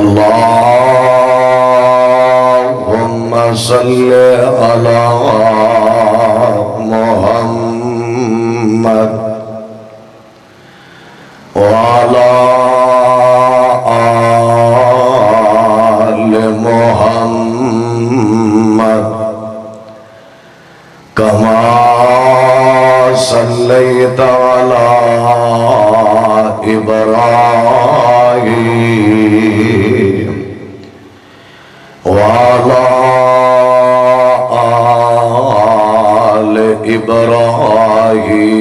اللهم صل على محمد وعلى آل محمد كما صليت على إبراهيم وعلى آل إبراهيم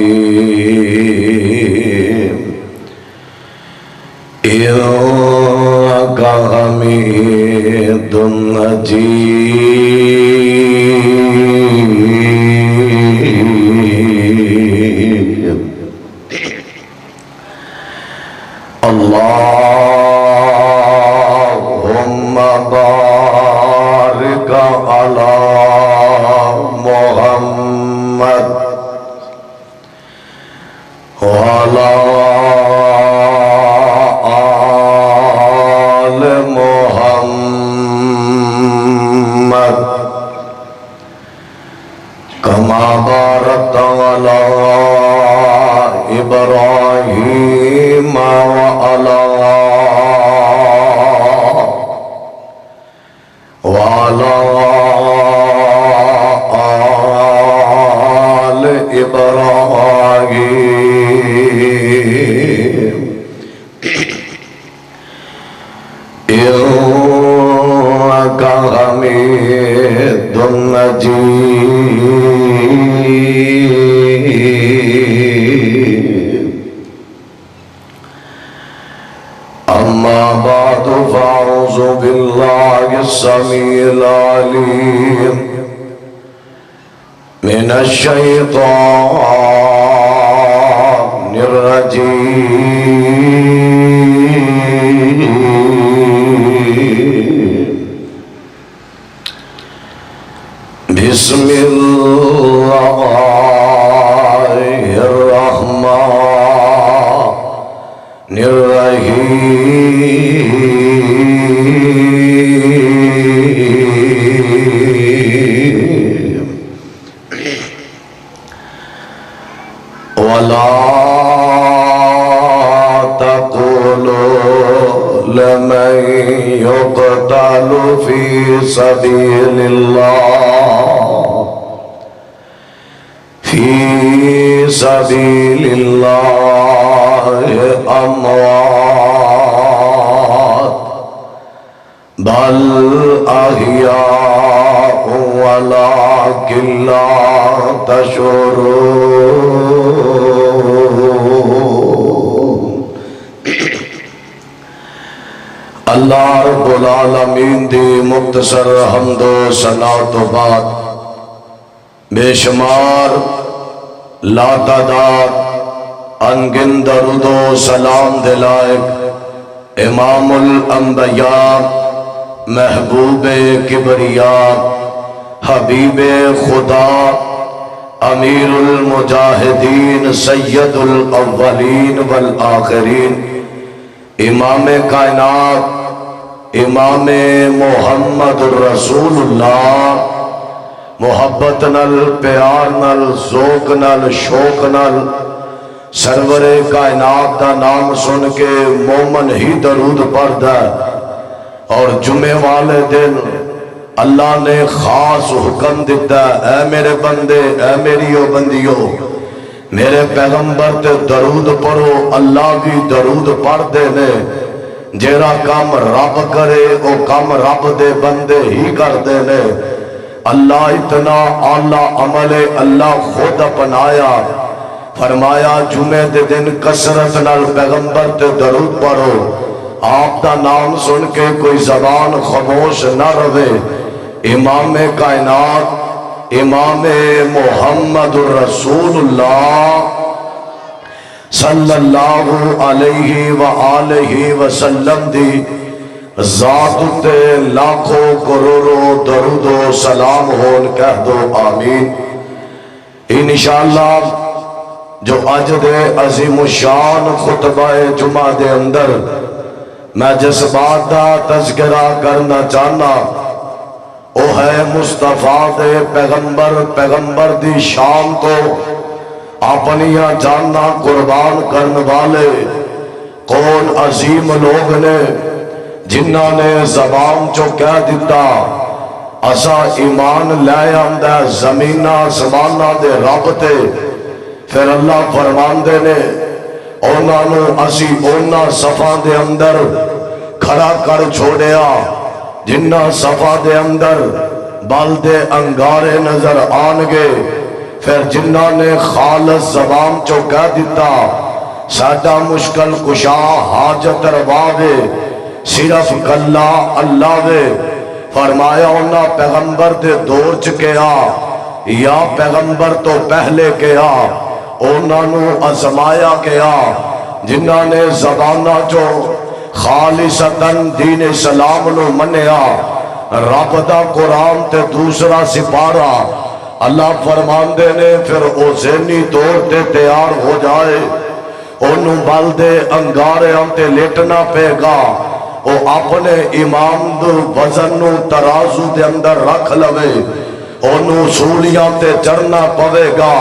إنك حميد مجيد. اللهم بارك على محمد وعلى آل محمد كما باركت على إبراهيم وعلى آل إبراهيم إنك حميد مجيد. أما بعد فأعوذ بالله السميع العليم من الشيطان الرجيم. بسم الله الرحمن الرحيم. ولا تقولوا لمن يقتل في سبيل الله أموات بل أحياء ولكن لا تشعرون. اللہ رب العالمین دی مختصر حمد و ثنا تو بعد بے شمار لا تعداد انگن درود و سلام دلائق امام الانبیاء محبوب کبریاء حبیب خدا امیر المجاہدین سید الاولین والآخرین امام کائنات امام محمد الرسول اللہ محبت نل پیار نل ذوق نل شوق نل سرور کائنات دا نام سن کے مومن ہی درود پڑھدا ہے. اور جمعے والے دن اللہ نے خاص حکم دیتا ہے اے میرے بندے اے میریو بندیو میرے پیغمبر تے درود پڑھو. اللہ بھی درود پڑھ دے نے جیڑا کام رب کرے او کام رب دے بندے ہی کر دے نے. اللہ اتنا اعلیٰ عمل اللہ خود اپنایا فرمایا جمعے دے دن کثرت نال پیغمبر تے درود پڑھو. آپ دا نام سن کے کوئی زبان خاموش نہ رہے. امام کائنات امام محمد الرسول اللہ صلی اللہ علیہ وآلہ وسلم دی ذات تے لاکھوں کروڑوں درود و سلام ہون کہہ دو آمین. انشاءاللہ جو اج دے عظیم الشان خطبہ جمعہ دے اندر میں جس بات دا تذکرہ کرنا چاہنا وہ ہے مصطفیٰ دے پیغمبر دی شان تو اپنیاں جانا قربان کرنے والے کون عظیم لوگ نے جنہاں نے زبان چو کہہ دیتا اسا ایمان لے آندہ زمین آسمانہ دے رب تے پھر اللہ فرماندے نے اونا نو اسی اونا صفا دے اندر کھڑا کر چھوڑیا جنہ صفا دے اندر بال دے انگارے نظر آنگے پھر جنہ نے خالص زبان چو کہہ دیتا ساڈا مشکل کشا حاجت رواوے صرف کلا اللہ وے فرمایا اونا پیغمبر دے دور چکیا یا پیغمبر تو پہلے کیا اونا نو ازمایا کیا جنہ نے زبانہ جو خالصتاً دین اسلام نو منیا رب دا قرآن تے دوسرا سپارا اللہ فرماندے نے پھر او ذہنی طور تے تیار ہو جائے انہوں بلدے انگارے تے لیٹنا پے گا او اپنے امام دو وزن نو ترازو دے اندر رکھ لوے انہوں سولیاں تے چڑھنا پوے گا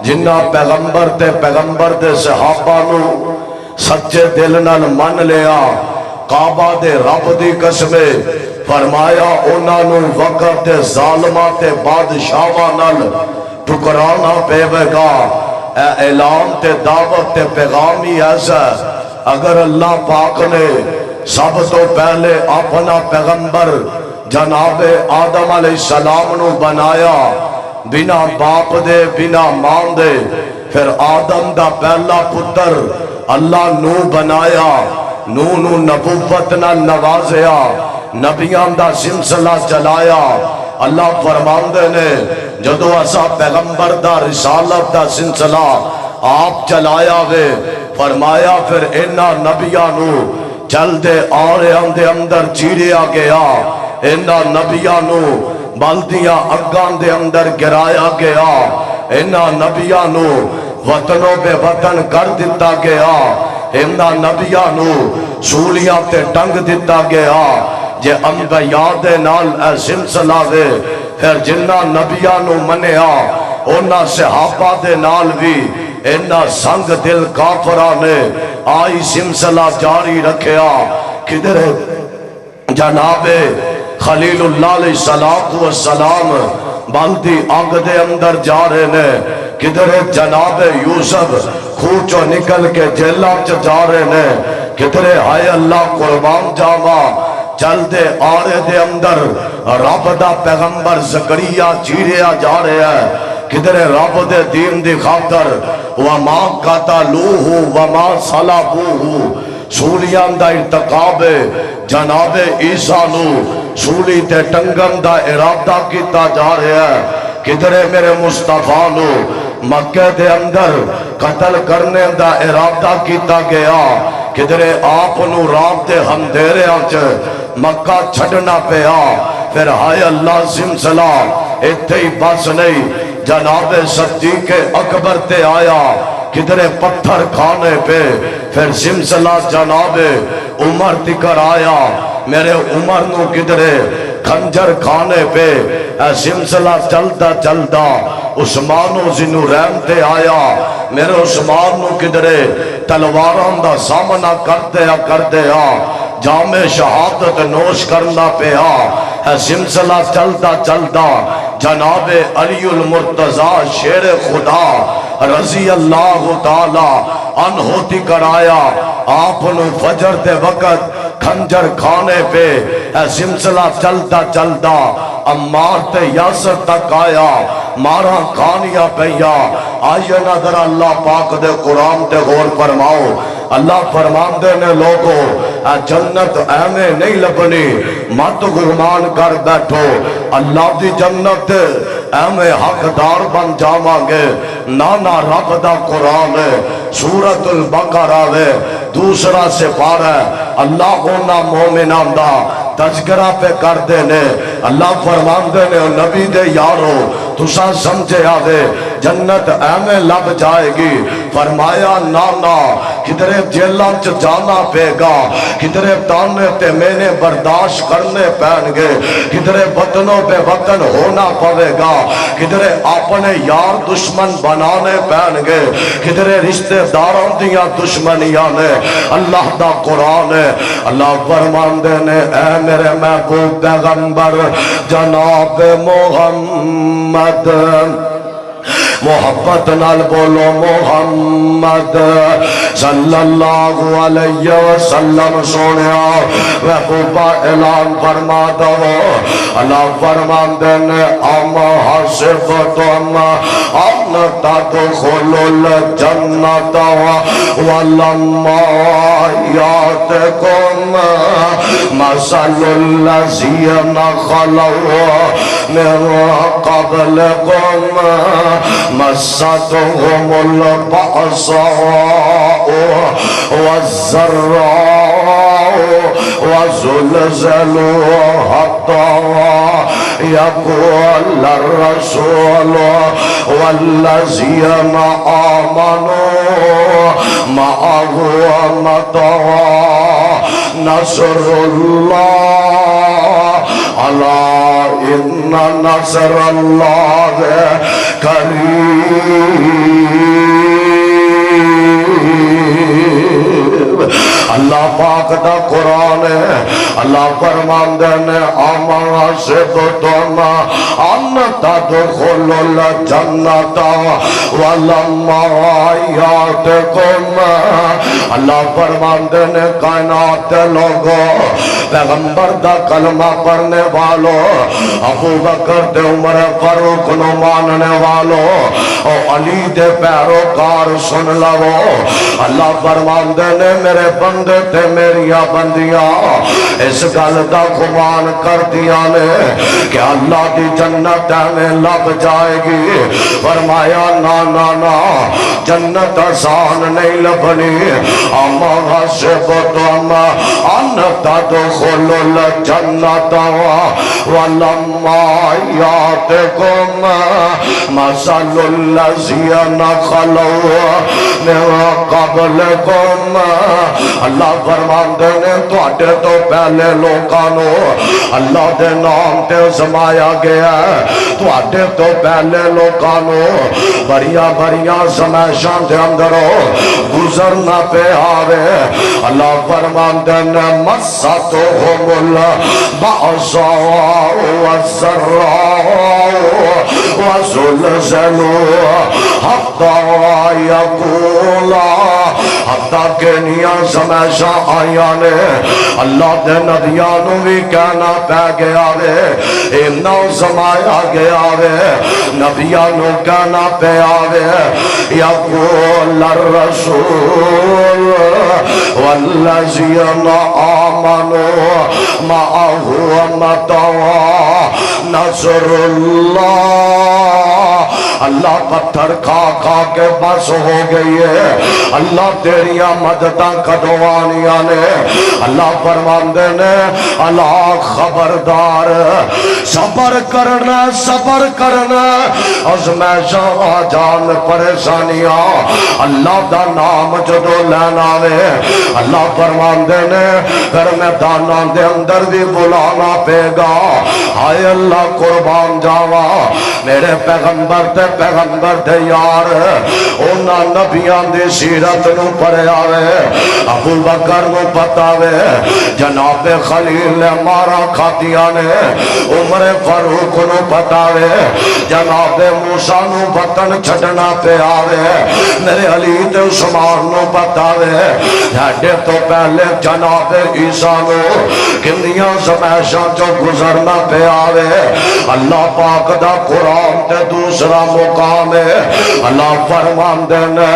جنہ پیغمبر دے صحابہ نو سچے دل نال من لیا کعبہ دے رب دی قسمے فرمایا انہاں نو وقت دے ظالمہ تے بادشاہاں نال ٹکرانا پے گا اے اعلان تے دعوت تے پیغامی ایسا اگر اللہ پاک نے سب تو پہلے اپنا پیغمبر جناب آدم علیہ السلام نو بنایا بنا باپ دے بنا ماں دے پھر آدم دا پہلا پتر اللہ نو بنایا نو نبوت نہ نوازیا نبیان دا سلسلہ چلایا اللہ فرماندے نے جدو اسا پیغمبر دا رسالت دا سلسلہ آپ چلایا وے فرمایا پھر انہا نبیانو چل دے آریاں دے اندر چیڑیا گیا انہا نبیانو بلدیاں اگان دے اندر گرایا گیا انہا نبیانو وطنوں بے وطن کر دیتا گیا انہا نبیانو سولیاں تے ٹنگ دیتا گیا جے انبیاء دے نال اے سلسلہ دے پھر جنہ نبیانو منیا انہا صحابہ دے نال بھی انہا سنگ دل کافرانے آئی سلسلہ جاری رکھیا کدھر جناب خلیل اللہ علیہ السلام بلدی آگ دے اندر جا رہے نے کدھر جناب یوسف خوچو نکل کے جیلہ جا رہے نے کدھر ہائے اللہ قربان جاوا چل دے آرے دے اندر رب دا پیغمبر زکریہ چیریا جا رہے ہیں کدھر رب دے دین دی خاطر وما قتلوہ وما صلبوہ سولیان دا ارتقاب جناب عیسیٰ نو سولی تے ٹنگن دا ارادہ کیتا جا رہا ہے کدھر میرے مصطفیٰ نو مکہ دے اندر قتل کرنے دا ارادہ کیتا گیا کدھر آپ نو رات دے اندھیرے آنچ مکہ چھڑنا پیا پھر ہائے اللہ سلسلہ اتھے ہی بس نہیں جناب صدیق اکبر تے آیا کدھر پتھر کھانے پہ پھر سلسلہ جناب عمر تکر آیا میرے عمر نو کدھر کھنجر کھانے پہ سلسلہ چلتا چلتا عثمان و زنو رحمتے آیا میرے عثمان نو کدھر تلواران دا سامنا کرتے جامع شہادت نوش کرنا پیا سلسلہ چلتا چلتا جناب علی المرتضی شیر خدا رضی اللہ تعالی عنہ تکر آیا آپ نو فجر دے وقت کھنجر کھانے پہ سلسلہ چلتا چلتا عمار تے یاسر تک آیا مارا کھانیا پہیا آئیے نظر اللہ پاک دے قرآن تے غور فرماؤ اللہ فرمان دینے لوگوں جنت ایمیں نہیں لبنی مت گمان کر بیٹھو اللہ دی جنت ایمیں حقدار بن جاوانگے نانا رب دا قرآن ہے سورت البقرہ ہے دوسرا سپارہ ہے اللہ ہونا مومنان دا تذکرہ پہ کر دینے اللہ فرمان دینے نبی دے یارو تسا سمجھے آدھے جنت ایویں لب جائے گی. فرمایا نانا کدھرے جیلاں چ جانا پے گا, کدھرے تانے تے مینے برداشت کرنے پین گے, کدھرے وطنوں پہ وطن ہونا پوے گا, کدھرے اپنے یار دشمن بنانے پین گے, کدھرے رشتہ داروں دیاں دشمنیاں نے. اللہ دا قرآن ہے. اللہ فرماندے نے اے میرے محبوب پیغمبر جناب محمد, محبت نال بولو محمد صلی اللہ علیہ وسلم. سونیا محبوبہ اعلان فرما دو. اللہ فرماندے نے اما حسبتم ان تدخلوا الجنت ولما یاتکم مثل الذین خلوا من قبلکم مستهم البأساء والضراء وزلزلوا حتى يقول الرسول والذين آمنوا معه متى نصر الله ألا إن نصر الله قریب. اللہ پاک دا قرآن ہے. اللہ فرماندے نے اما حسبتم ان تدخلوا الجنت ولما یاتکم. اللہ فرماندے نے کائنات کے لوگوں پیغمبر دا کلمہ پڑھنے والوں, ابو بکر تے عمر فاروق نو ماننے والوں اور علی دے پیروکار سن لو. اللہ فرماندے نے میرے بندے تے میریاں بندیاں اس گل دا گمان کر دیا نے کہ اللہ دی جنت میں لب جائے گی. فرمایا نا نا نا جنت آسان نہیں لبنی. اما حسبتم ان تدخلوا الجنت ولما یاتکم مثل الذین خلوا من قبلکم. اللہ فرماندے نے تواڈے تو پہلے لوکاں نو اللہ دے نام تے زمایا گیا ہے. تواڈے تو پہلے لوکاں نو بڑیاں بڑیاں زمائشاں دے اندروں گزرنا پہ آوے. اللہ فرماندے نے مستهم البأساء والضراء وزلزلوا حتى يقول حتیٰ کہ نیاں زمائشاں آیاں نے اللہ دے نبیاں نو بھی کہنا پہ گیا وے, انہا زمایا گیا وے, نبیاں نو کہنا پہ آوے یقول الرسول والذین آمنوا معه متى نصر اللہ. اللہ پتھر کھا کھا کے بس ہو گئی ہے. اللہ تیریاں مدداں کدوانیاں نے. اللہ فرماندے نے اللہ خبردار صبر کرنا صبر کرنا ازمائشاں آ جان پریشانیاں اللہ دا نام جدو لینا وے. اللہ فرماندے نے پھر میداناں دے اندر بھی بلانا پے گا. ہائے اللہ قربان جاوا میرے پیغمبر تے یار انہاں نبیاں دی سیرت نو پڑھیا وے. ابو بکر نو پتا وے جناب خلیل مارا کھاتیاں نے. عمر فاروق نو پتا وے جناب موسیٰ نو وطن چھڑنا پہ آوے. میرے علی تے عثمان نو پتا وے جھاڑے تو پہلے جناب عیسیٰ نو کنیاں زمائشاں جو گزرنا پہ آوے. اللہ پاک دا قرآن تے دوسرا مقام ہے. اللہ فرماندے نے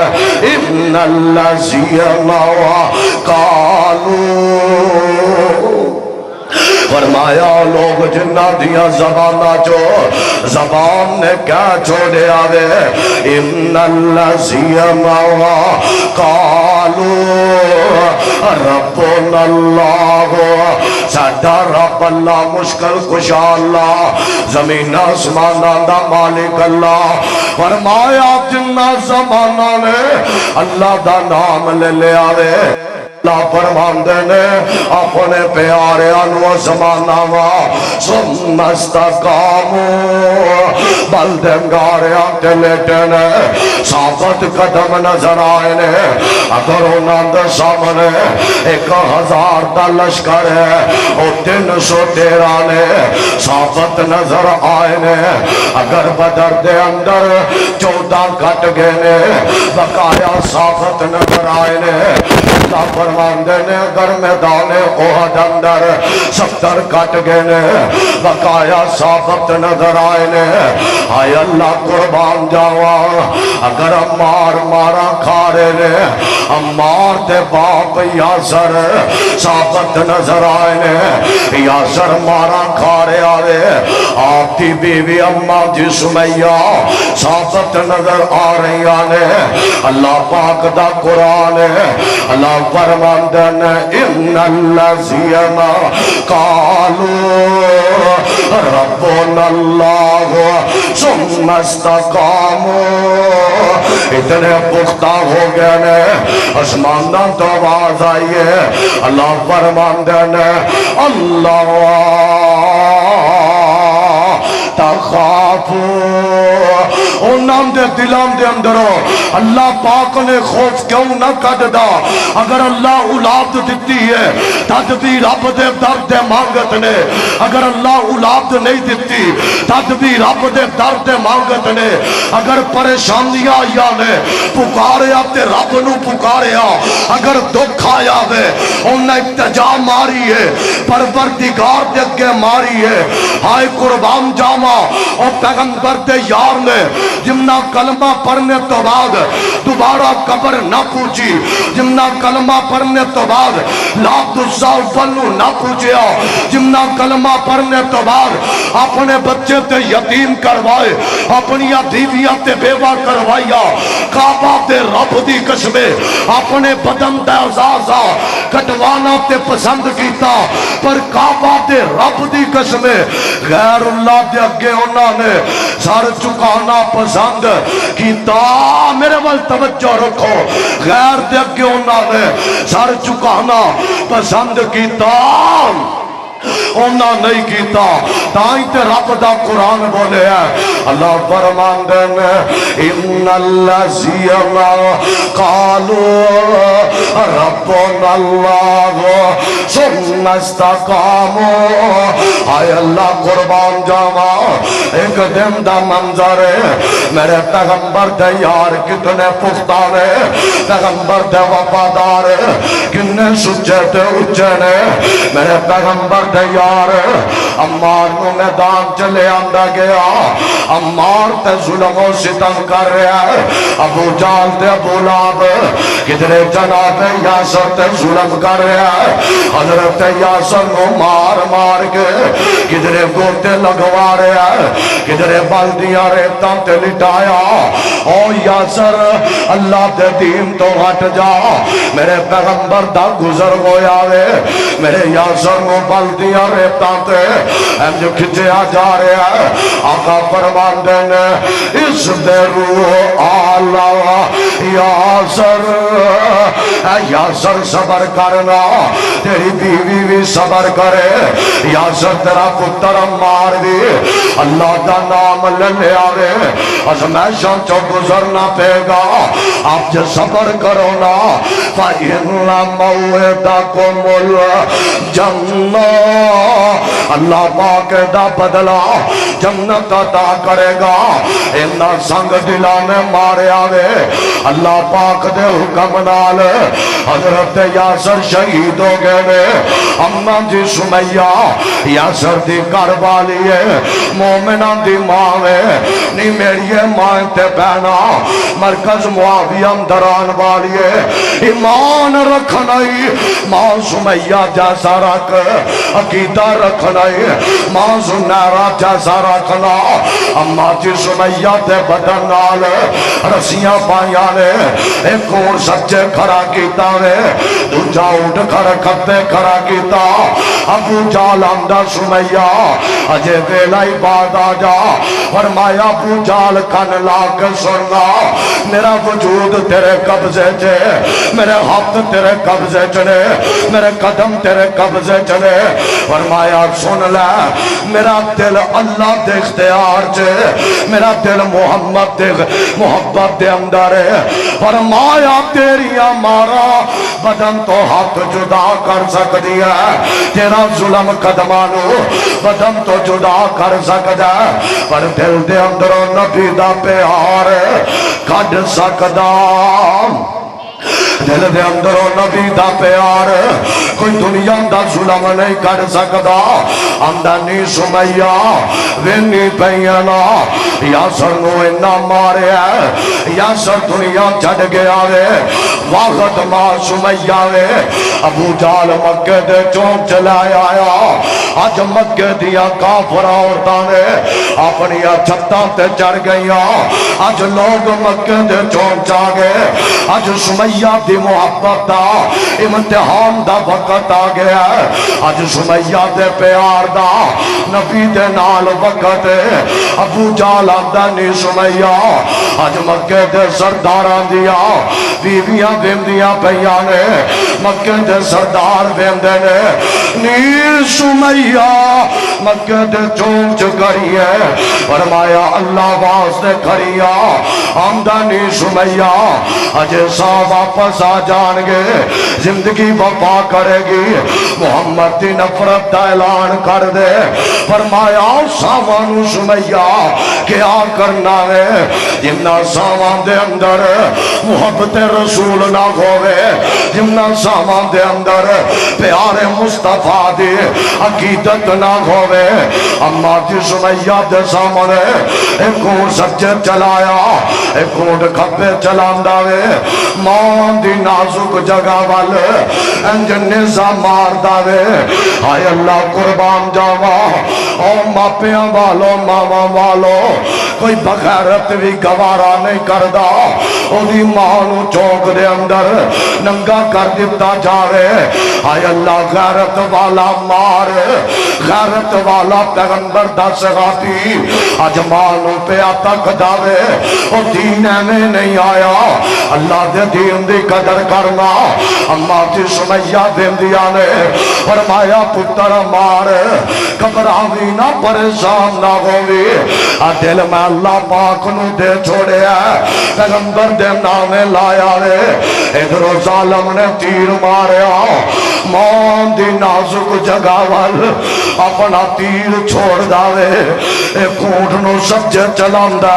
ان الذین قالوا فرمایا لوگ جنہ دیا زبانہ جو زبان نے کیا چھوڑے آوے ان الذین قالوا ربنا اللہ ساڈا رب اللہ مشکل کشا اللہ زمین آسمان دا مالک اللہ فرمایا جنہ زمانہ نے اللہ دا نام لے لیا وے اللہ فرماندے نے اپنے پیارے انو زمانہ وا ثم استقاموا بلدنگاریا تے لیٹنے ثابت قدم نظر آئے نے اگر انہاں دے سامنے 1000 دا لشکر ہے او 313 نے ثابت نظر آئے نے اگر بدر دے اندر 14 کٹ گئے نے بقایا ثابت نظر آئے نے اللہ فرماندے نے اگر میدان احد اندر 70 کٹ گئے نے بقایا ثابت نظر آئے نے آئے اللہ قربان جاوا اگر عمار مارا کھا رہے نے عمار تے باپ یاسر ثابت نظر آئے نے یاسر مارا کھا رہے آرے آپ کی بیوی اماں جی سمیہ ثابت نظر آ رہی آنے اللہ پاک دا قرآن ہے اللہ فرماندن ان الذین قالوا ربنا اللہ ثم استقاموا اتنے پختہ ہو گئے نے آسماناں تو آواز آئی ہے اللہ فرماندن اللہ تخافوا نام دے دلام دے اندروں اللہ پاک نے خوف کیوں نہ کٹ دا اگر اللہ اولاد دیتی ہے تد بھی رب دے درد مانگت نے اگر اللہ اولاد نہیں دیتی تد بھی رب دے درد مانگت نے اگر پریشانیاں آیا نے پکاریا تے رب نو پکاریا اگر دکھ آیا وے انہیں ابتجا ماری ہے پروردگار دے اگے ماری ہے ہائے قربان جاما اور پیغمبر دے یار نے جمنہ کلمہ پڑھنے تو بعد دوبارہ قبر نہ پوچھی جمنہ کلمہ پڑھنے تو بعد لا تزاو فنو نہ پوچھیا جمنہ کلمہ پڑھنے تو بعد اپنے بچے تے یتیم کروائے اپنی دیویاں تے بیوہ کروائیا کعبہ تے رب دی قسمے اپنے بدن تے عزازہ کٹوانا تے پسند کیتا پر کعبہ تے رب دی قسمے غیر اللہ دے اگے انہوں نے سر چکانا پسند کیتا میرے وال توجہ رکھو غیر دے اگے انہوں نے سر چکانا پسند کیتا انہاں نہیں کیتا تائیں تے رب دا قرآن بولے ہے اللہ فرماندے نے ان الذین قالوا ربنا اللہ ثم استقاموا آئے اللہ قربان جاوا ایک دن دا منظر ہے میرے پیغمبر دے یار کتنے پختہ نے پیغمبر دے وفادار کتنے سچے تے اچھے نے میرے پیغمبر یار عمار نو میدان چلے آندہ گیا عمار تے ظلم و ستم کر رہا ہے ابو جال تے ابو لاب کدھرے جناب یاسر تے ظلم کر رہا ہے حضرت یاسر نو مار مار کے کدھرے گوتے لگوا رہا ہے کدھرے بلدیاں ریتاں تے لٹایا او یاسر اللہ تے دین تو ہٹ جا میرے پیغمبر دا گزر گویا وے میرے یاسر نو بلدیاں ریتاں تے ہم جو کھچیا جا رہا ہے آقا فرماندے نے اس دے روح آلہ یاسر اے یاسر صبر کرنا تیری بیوی بھی صبر کرے یاسر تیرا پتر مار دی اللہ دا نام لے آوے ازمیشاں چو گزرنا پے گا آپ جو صبر کرو نا فَإِنَّ مَوْعِدَكُمُ الْجَنَّةُ اللہ پاک دا بدلا جنت عطا کرے گا انہا سنگ دلانے مارے آوے اللہ پاک دے حکم نال حضرت یاسر شہید ہو گئے نے اماں جی سمیہ یاسر دی کروالی ہے مومنہ دی ماں ہے نی میری ماں تے بہنا مرکز معاویہ اندران والی ہے ایمان رکھنائی ماں سمیہ جیسا رکھ عقیدہ رکھنائی ماں سنیرہ جیسا رکھنا اماں جی سمیہ تے بدن نال رسیاں پائیاں نے ایک اور سچے کھڑا کیتا ہے دوجہ اٹھ کر کھتے کھڑا کیتا ابو جال آندا سمیہ اجے ویلا ہی بعد آ جا فرمایا ابو جال کن لا کے سننا میرا وجود تیرے قبضے چے میرے ہاتھ تیرے قبضے چنے میرے قدم تیرے قبضے چنے فرمایا سن لے میرا دل اللہ دے اختیار چے میرا دل محمد دے محبت دے اندر ہے فرمایا تیریا مارا بدن تو ہاتھ جدا کر سکتی ہے تیرا ظلم قدمانو بدن تو جدا کر سکتا ہے پر دل دے اندروں نبی دا پیار کڈ سکدا دل دے اندروں نبی دا پیار کوئی دنیا دا ظلم نہیں کر سکدا آندا نہیں سمیہ وینی پینا یا سر نو اینا ماریا یا سر دنیا چھڑ گیا وے وقت ماں سمیہ وے ابو جال مکہ دے چونک چلایا آیا آج مکہ دیا کافر عورتاں نے اپنی چھتاں تے چڑھ گئیا آج لوگ مکہ دے چونک چا گئے آج سمیہ دی محبت دا امتحان دا وقت آ گیا آج سمیہ دے پیار دا نبی دے نال وقت ابو جال آندا نہیں سمیہ آج مکہ دے سرداراں دیا بیویاں ویندیاں پیاں نے مکہ دے سردار ویندے نے نیل سمیہ مکہ دے چونچ کری ہے فرمایا اللہ واسطے کھڑیا آمدنی سمیہ اجے سا واپس آ جان گے زندگی وفا کرے گی محمد دی نفرت دا اعلان کر دے فرمایا ساوانو سمیہ کیا کرنا ہے جنہ ساوان دے اندر محبت رسول نہ ہوئے جنہ ساوان دے اندر پیار مصطفیٰ دی عقیدت نہ ہوئے اما دی سمیہ دے سامنے ایک اونٹ سچے چلایا ایک اونٹ کھپے چلاندہ وے مان دی نازک جگہ والے انجنے سا مار داوے آئے اللہ قربان جاوا او ماپیاں والو ماما والو کوئی بغیرت بھی گوارا نہیں کردہ او دی مانو چوک دے اندر ننگا کر دیتا جاوے آئے اللہ غیرت والا مار غیرت والا پیغمبر دا سغاتی آج مانو پہ آتا کداوے او دین میں نہیں آیا اللہ دے دین دی قدر کرنا اما جی سمیہ دیندیا نے فرمایا پتر مار کبراوی نہ پریشان نہ ہوئی دل میں اللہ پاک نو دے چھوڑے ہے پیغمبر دے نامے لایا رے ادھر ظالم نے تیر ماریا مان دی نازک جگہ وال اپنا تیر چھوڑ داوے ایک اونٹ نو سچے چلاندہ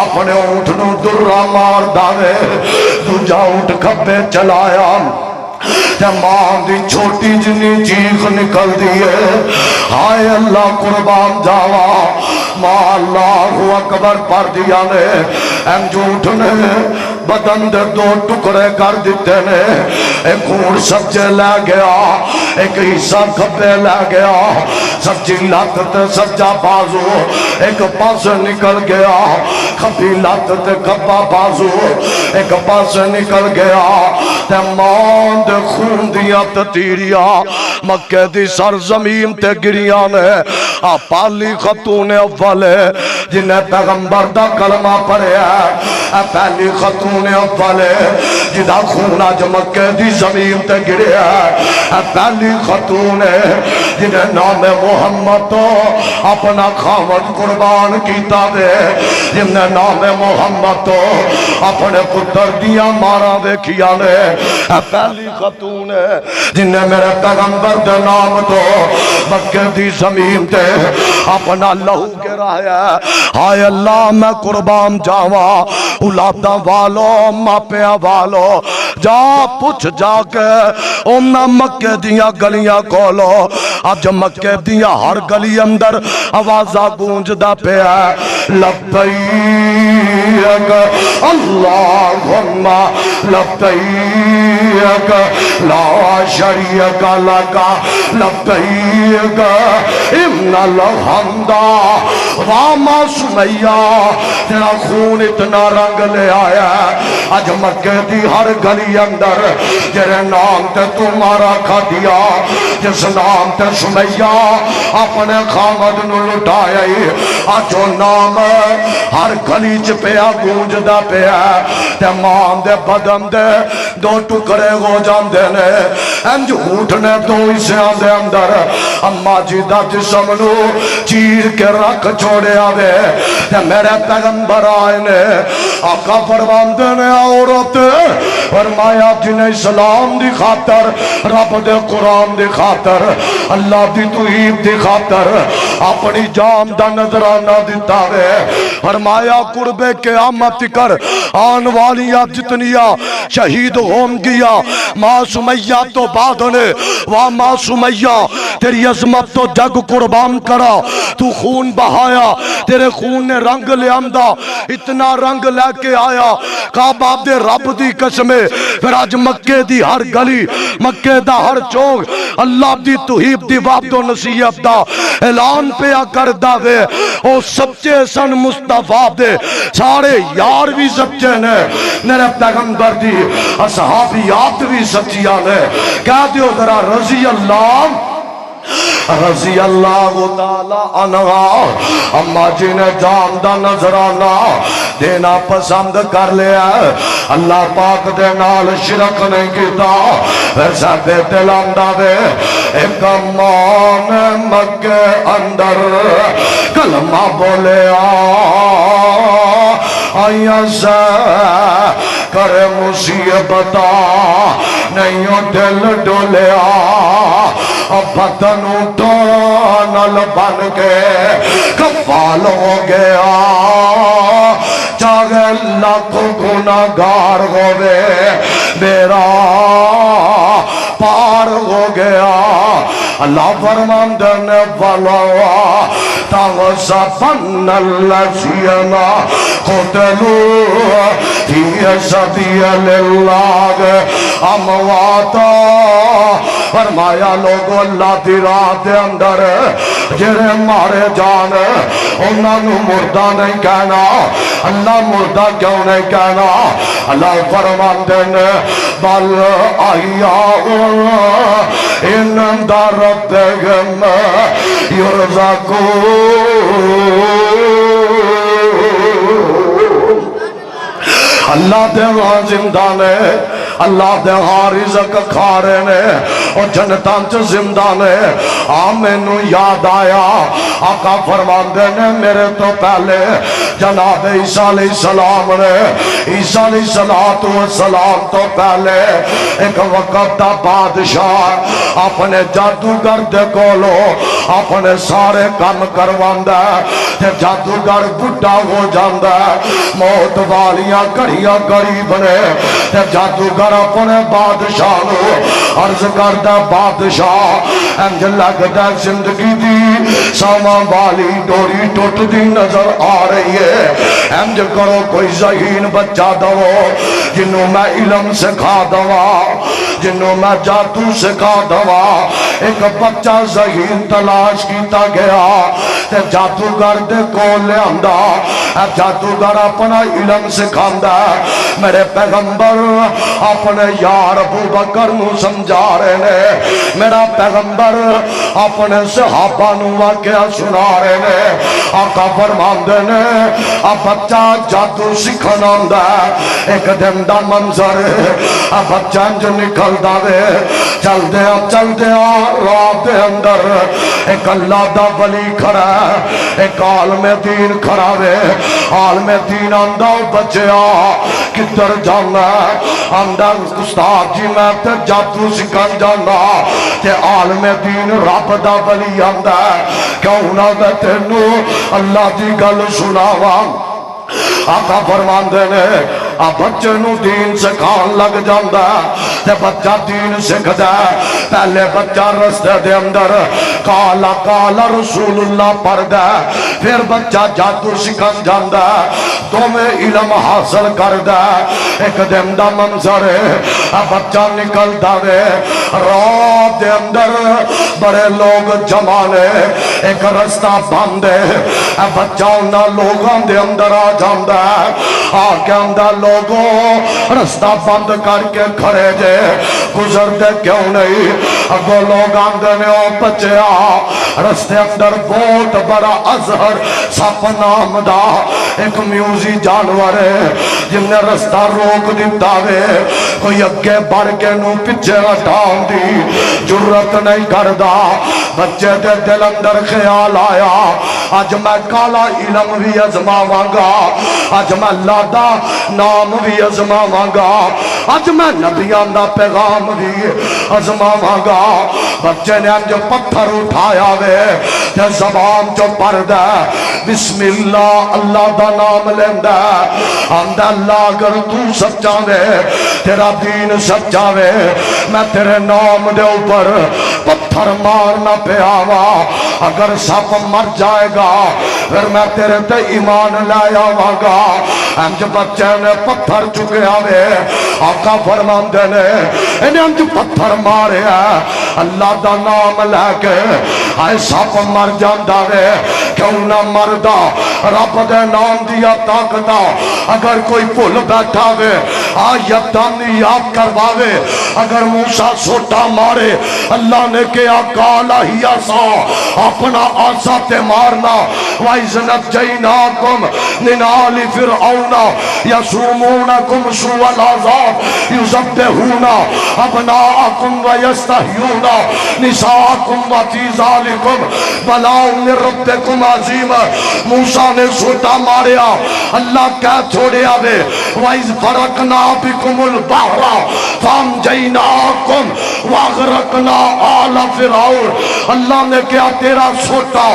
اپنے اونٹ نو درہ مار داوے دوجا اونٹ کھپے چلایا ماں دی چھوٹی جنی چیخ نکل دیئے ہائے اللہ قربان جاوا ماں اللہ اکبر پر دیا نے ایم جھوٹ نے بدن دے دو ٹکڑے کر دیتے نے ایک اونٹ سچے لے گیا ایک حصہ کھپے لے گیا سچی لات تے سچا بازو ایک پاس نکل گیا کھپی لات تے کھپا بازو ایک پاس نکل گیا تے مان دے خون دیا تتیریا مکہ دی سرزمین تے گریاں نے پالی خاتون اول جنہیں پیغمبر دا کلمہ پڑھے ہے پہلی خاتون اول جدا خون آج مکہ دی زمین تے گرے ہے پہلی خاتون جنہیں نام محمد تو اپنا خامد قربان کیتا دے جنہیں نام محمد تو اپنے پتر دیا مارا دے کیا نے پہلی خاتون جنہیں میرے پیغمبر دے نام تو مکہ دی زمین تے اپنا لہو گرا ہے ہائے اللہ میں قربان جاوا اولادہ والو ماپیا والو جا پوچھ جا کے امنا مکہ دیا گلیاں کولو آج مکہ دیا ہر گلی اندر آوازہ گونج دا پہ ہے لبیک اللہم لبیک لا شریک لکا لبیک ان الحمدہ واما سمیہ تیرا خون اتنا رنگ لے آیا اج مکے دی ہر گلی اندر جڑے نام تے تمہارا کھا دیا جس نام تے سمیہ اپنے خامد نو لٹایا اج او نام ہر گلی چ پیا گونجدا پیا تے ماں دے بدن دے دو ٹکڑے ہو جاندے نے انج اٹھنے دو حصیاں دے اندر اما جی دا جسم نو چیر کے رکھ چھوڑے آوے تے میرے پیغمبر آئے نے آقا فرماندے نے عورت فرمایا جنہیں اسلام دی خاطر رب دے قرآن دی خاطر اللہ دی توحید دی خاطر اپنی جان دا نظرانہ دیتا ہے فرمایا قرب قیامت کر آن والیاں جتنیا شہید ہون گیا ماں سمیہ تو بعد نے وہاں ماں سمیہ تیری عظمت تو جگ قربان کرا تو خون بہایا تیرے خون نے رنگ لے آمدہ اتنا رنگ لے کے آیا کعبہ دے رب دی قسمیں پھر آج مکے دی ہر گلی مکے دا ہر چوک اللہ دی توحید دی وعد و نصیحت دا اعلان پیا کر داوے او سچے سن مصطفیٰ دے سارے یار بھی سچے نے میرے پیغمبر دی اصحابیات بھی سچیاں نے کہہ دیو ذرا رضی اللہ تعالی عنہ اما جی نے جان دا نظرانہ دینا پسند کر لیا اللہ پاک دے نال شرک نہیں کیتا ویسا دے دلاندا وے ایک امان مکے اندر کلمہ بولے آیا سے کرے مصیبتا نہیں دل ڈولیا بدن اٹھانل بن کے کفال ہو گیا چاہے لاکھوں گناہگار ہوئے میرا پار ہو گیا اللہ فرماندن والا تغصبن الذین قتلوا فی سبیل اللہ امواتا فرمایا لوگو اللہ دی راہ دے اندر جڑے مارے جان انہاں نو مردہ نہیں کہنا اللہ مردہ کیوں نہیں کہنا اللہ فرماندے نے بل احیاء عند ربہم یرزقون اللہ دے وہاں زندہ نے اللہ دے ہاں رزق کھا رہے نے اور جنتاں چ زندہ نے آمینو یاد آیا آقا فرماندے نے میرے تو پہلے جناب عیسیٰ علیہ السلام نے عیسیٰ علیہ السلام تو پہلے ایک وقت دا بادشاہ اپنے جادوگر دے کولو اپنے سارے کام کرواندہ تے جادوگر بڑھا ہو جاندہ موت والیاں گھڑیاں غریب نے تے جادوگر اپنے بادشاہ نو عرض کردہ بادشاہ انج لگتا زندگی دی سامان والی ڈوری ٹوٹ دی نظر آ رہی ہے انج کرو کوئی ذہین بچہ دو جنہوں میں علم سکھا دوا جنہوں میں جادو سکھا دوا ایک بچہ ذہین تلاش کیتا گیا تے جادوگر دے کو لے آندہ جادوگر اپنا علم سکھاندہ میرے پیغمبر اپنے یار ابو بکر نو سمجھا رہے نے میرا پیغمبر اپنے صحابہ نو واقعہ سنا رہے نے آقا فرماندے نے بچہ جادو سکھنا ہوندا ایک دن دا منظر بچہ انج نکل دے چل دیا راہ دے اندر ایک اللہ دا ولی کھڑا ہے ایک عالم دین کھڑا ہے عالم دین آندہ بچیا کدھر جانا آندہ استاد جی میں تے جادو سکھن جانا تے عالم دین رب دا ولی آندہ کیوں نہ میں تینو اللہ دی گل سناواں آقا فرماندے نے بچے نو دین سکھان لگ جاندہ تے بچہ دین سکھدا پہلے بچہ رستے دے اندر کالا کالا رسول اللہ پڑھدا پھر بچہ جادو سکھن جاندا تو میں علم حاصل کردا ایک دن دا منظر ہے بچہ نکلدا وے رات دے اندر بڑے لوگ جمع نے ایک رستہ بند ہے بچہ انہاں لوگاں دے اندر آ جاندا آ کے اندر لوگوں رستہ بند کر کے کھڑے جے گزر دے کیوں نہیں اگو لوگ آندے نے او بچیا رستے اندر بہت بڑا ازہر سپ نام دا ایک میوزی جانور ہے جن نے رستہ روک دیتا وے کوئی اگے بڑھ کے نو پیچھے ہٹاؤں دی جرت نہیں کردا بچے دے دل اندر خیال آیا آج میں کالا علم بھی ازماواں گا آج میں لادا نام بھی ازماواں گا آج میں نبیاں دا پیغام بھی ازماواں گا بچے نے جو پتھر اٹھایا وے تے زبان جو پردہ بسم اللہ اللہ دا نام لیندہ آندہ اللہ اگر تو سچا وے تیرا دین سچا وے میں تیرے نام دے اوپر پتھر مارنا پہ آوا اگر سپ مر جائے گا پھر میں تیرے تے ایمان لے آواں گا انج بچے نے پتھر چکے آوے آقا فرماندے نے انہیں انج پتھر مارے اللہ دا نام لے کے آئے سپ مر جاندہ وے کیوں نہ مردہ رب دے نام دیا طاقتہ اگر کوئی پھول بیٹھا وے آیتان یاد کرواوے اگر موسیٰ سوٹا مارے اللہ نے کیا کالا ہی آسا اپنا آسا تے مارنا وَإِذْ نَجَّيْنَاكُمْ مِنْ آلِ فِرْعَوْنَ يَصُومُونَكُمْ سُوءَ الْعَذَابِ يُذَبِّحُونَ أَبْنَاءَكُمْ وَيَسْتَحْيُونَ نِسَاءَكُمْ وَفِي ذَلِكُمْ بَلَاءٌ مِّن رَّبِّكُمْ عَظِيمٌ موسیٰ نے سوٹا ماریا اللہ کہہ چھوڑیا وے وَإِذْ فَرَقْنَا بِكُمُ الْبَحْرَ فَأَنجَيْنَاكُمْ وَأَغْرَقْنَا آلَ فِرْعَوْنَ اللہ نے کیا تیرا سوٹا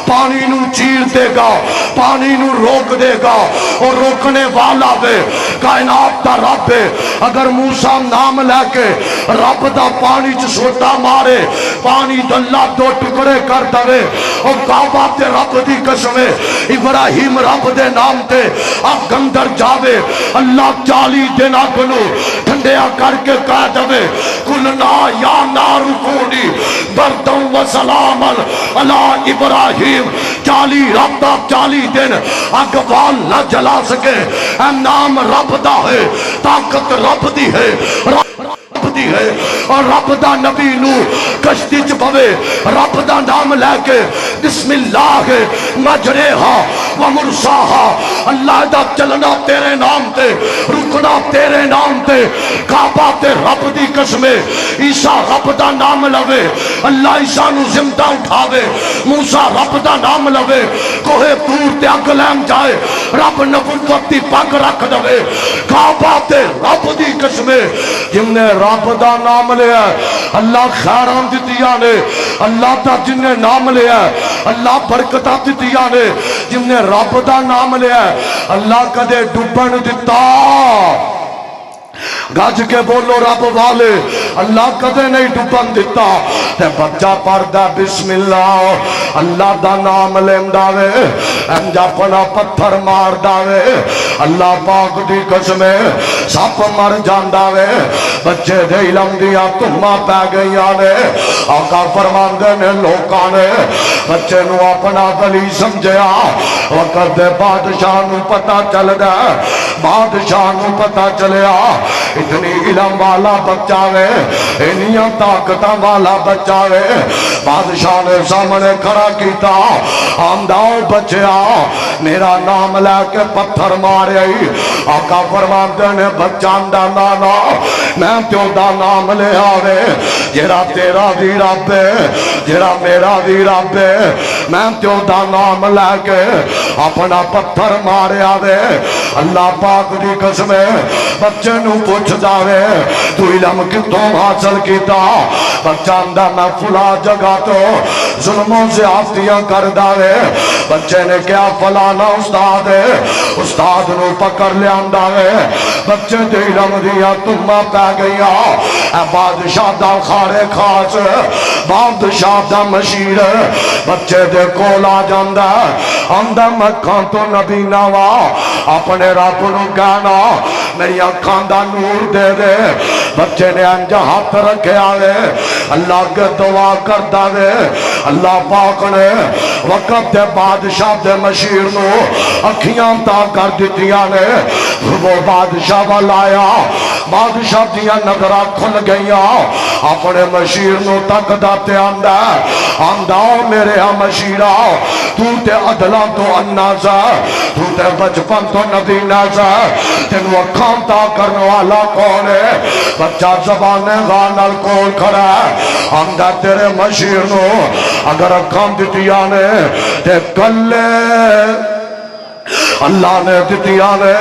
پانی نو چیر دے گا پانی نو روک دے گا اور روکنے والا وے کائنات دا رب ہے اگر موسیٰ نام لے کے رب دا پانی چ سوٹا مارے پانی دلہ دو ٹکڑے کر دوے اور کعبہ تے رب دی قسمے ابراہیم رب دے نام تے اب گندر جاوے اللہ 40 دن اگنو ٹھنڈیا کر کے کہہ دوے کلنا یا نار کونی بردوں و سلاما علی ابراہیم 40 رب دا 40 دن اگوال نہ جلا سکے اے نام رب دا ہے طاقت رب دی ہے رب دی ہے اور رب دا نبی نو کشتی چ پوے رب دا نام لے کے بسم اللہ مجریہا و مرساہا اللہ دا چلنا تیرے نام تے رکنا تیرے نام تے کعبہ تے رب دی قسمے عیسیٰ رب دا نام لوے اللہ عیسیٰ نو زندہ اٹھاوے موسیٰ رب دا نام لوے کوہ تور تے اگ لین جائے رب نبوت دی پگ رکھ دوے کعبہ تے رب دی قسمے جن نے رب دا نام لیا اللہ خیران دیتیا نے اللہ دا جن نے نام لیا اللہ برکتہ دیتیا نے جن نے رب دا نام لیا اللہ کدے ڈبن دیتا گج کے بولو رب والے اللہ کدے نہیں ڈبن دیتا تے بچہ پڑھدا بسم اللہ اللہ دا نام لیندہ وے انجا پنا پتھر مار داوے اللہ پاک دی قسمے سپ مر جاندہ وے بچے دے علم دیا تمہ پہ گئی آنے آقا فرماندے نے لوکانے بچے نو اپنا ولی سمجھیا وقت دے بادشاہ نو پتہ چل دے بادشاہ نو پتہ چلیا اتنی علم والا بچہ وے انیاں طاقتہ والا بچہ وے بادشاہ نے سامنے کھڑا کیتا آمداؤ بچیا میرا نام لے کے پتھر مارے آقا فرماندے نے بچان دا نانا میں تیوں دا نام لے آوے جیرا تیرا بھی رب ہے جیرا میرا بھی رب ہے میں تیوں دا نام لے کے اپنا پتھر مارے آوے اللہ پاک دی قسمے بچے نو پوچھ جاوے تو علم کتوں حاصل کیتا بچان دا میں فلا جگہ تو ظلموں سے آفتیاں کر داوے بچے نے کیا فلانا استاد ہے استاد نو پکڑ لے آنداوے بچے دے علم دیا تمہ پہ گیا اے بادشاہ دا خارے خاص بادشاہ دا مشیر بچے دے کول آ جاندا آندا مکھاں تو نبی نوا اپنے رب نو کہنا میری اکھاں دا نور دے دے بچے نے انج ہاتھ رکھیا وے اللہ کے دعا کردا وے اللہ پاک نے وقت دے بادشاہ دے مشیر نو اکھیاں تا کر دتیاں نے وہ بادشاہ والا آیا بادشاہ دیا نظرہ کھل گئیاں اپنے مشیر نو تک داتے آندہ میرے ہاں مشیرہ تو تے عدلہ تو انازہ تو تے بچپن تو نبی نازہ تینو اکھان تا کرنے والا کون ہے بچہ زبان غانل کول کھڑا ہے آندہ تیرے مشیر نو اگر اکھان دتیا نے تے کلے اللہ نے دتیا نے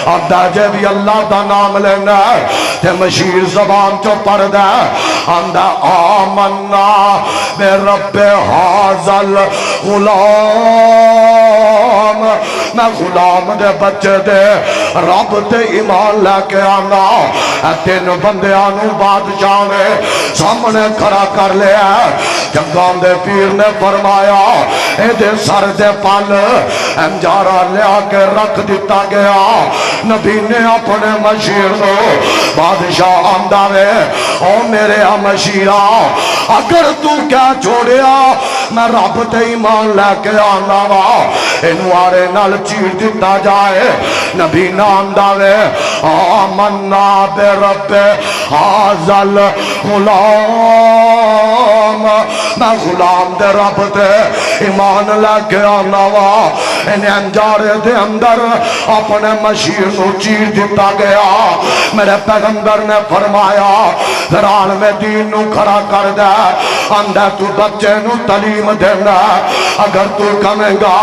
آدھا جے بھی اللہ دا نام لینا تے مشیر زبان چو پڑھ دے آندہ آمنا بے رب حاضل غلام میں غلام دے بچے دے رب تے ایمان لے کے آنا تین بندے آنو بادشاہ نے سامنے کھڑا کر لیا جنگان دے پیر نے فرمایا اے دے سر دے پل انجارہ لیا کے رکھ دیتا گیا نبی نے اپنے مشیر نو بادشاہ آندہ وے او میرے مشیرہ اگر تو کیا چھوڑیا میں رب تے ایمان لے کے آنا وا انوارے نال چیر دیتا جائے نبی نے آندہ وے آمنا بے رب حاضل غلام میں غلام دے رب تے ایمان لے کے آنا وا انہیں انجارے دے اندر اپنے مشیر نو چیر دیتا گیا میرے پیغمبر نے فرمایا فران میں دین نو کھڑا کر دے اندر تو بچے نو تعلیم دینا اگر تو کمیں گا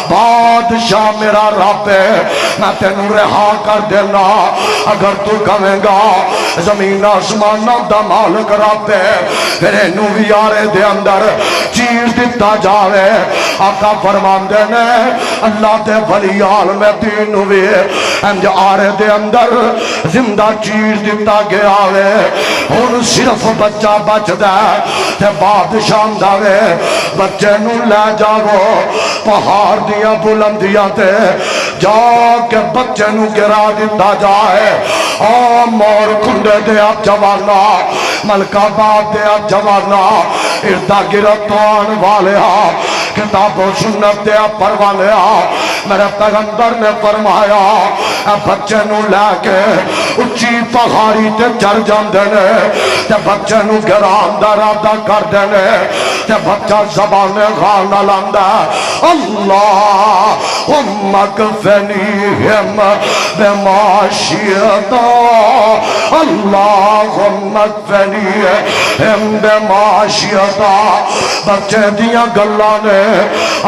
بادشاہ میرا رب ہے میں تینو رہا کر دینا اگر تو کمیں گا زمین آسمان دا مالک رب ہے پھر انو بھی آرے دے اندر چیر دیتا جاوے آقا فرمان دینے اللہ دے ولی عالم دین ہوئے انج آرے دے اندر زندہ چیر دیتا گیا وے ہون صرف بچہ بچ دے تے بادشاہ داوے بچے نو لے جاو پہاڑ دیا بلندیاں تے جا کے بچے نو گرا دیتا جائے مور کھنڈے دے اب جوانا ملکہ باب دے اب جوانا اردہ گرتوان والے کتاب و سنت دے اب پروانے میرے پیغمبر نے فرمایا بچے نو لے کے اچھی پہاڑی تے چڑھ جان دینے تے بچے نو گران دا رادہ کر دینے تے بچہ زبان غانا لاندہ اللہم اکفنیہم بما شئتا اللہم اکفنیہم بما شئتا بچے دیا گلہ نے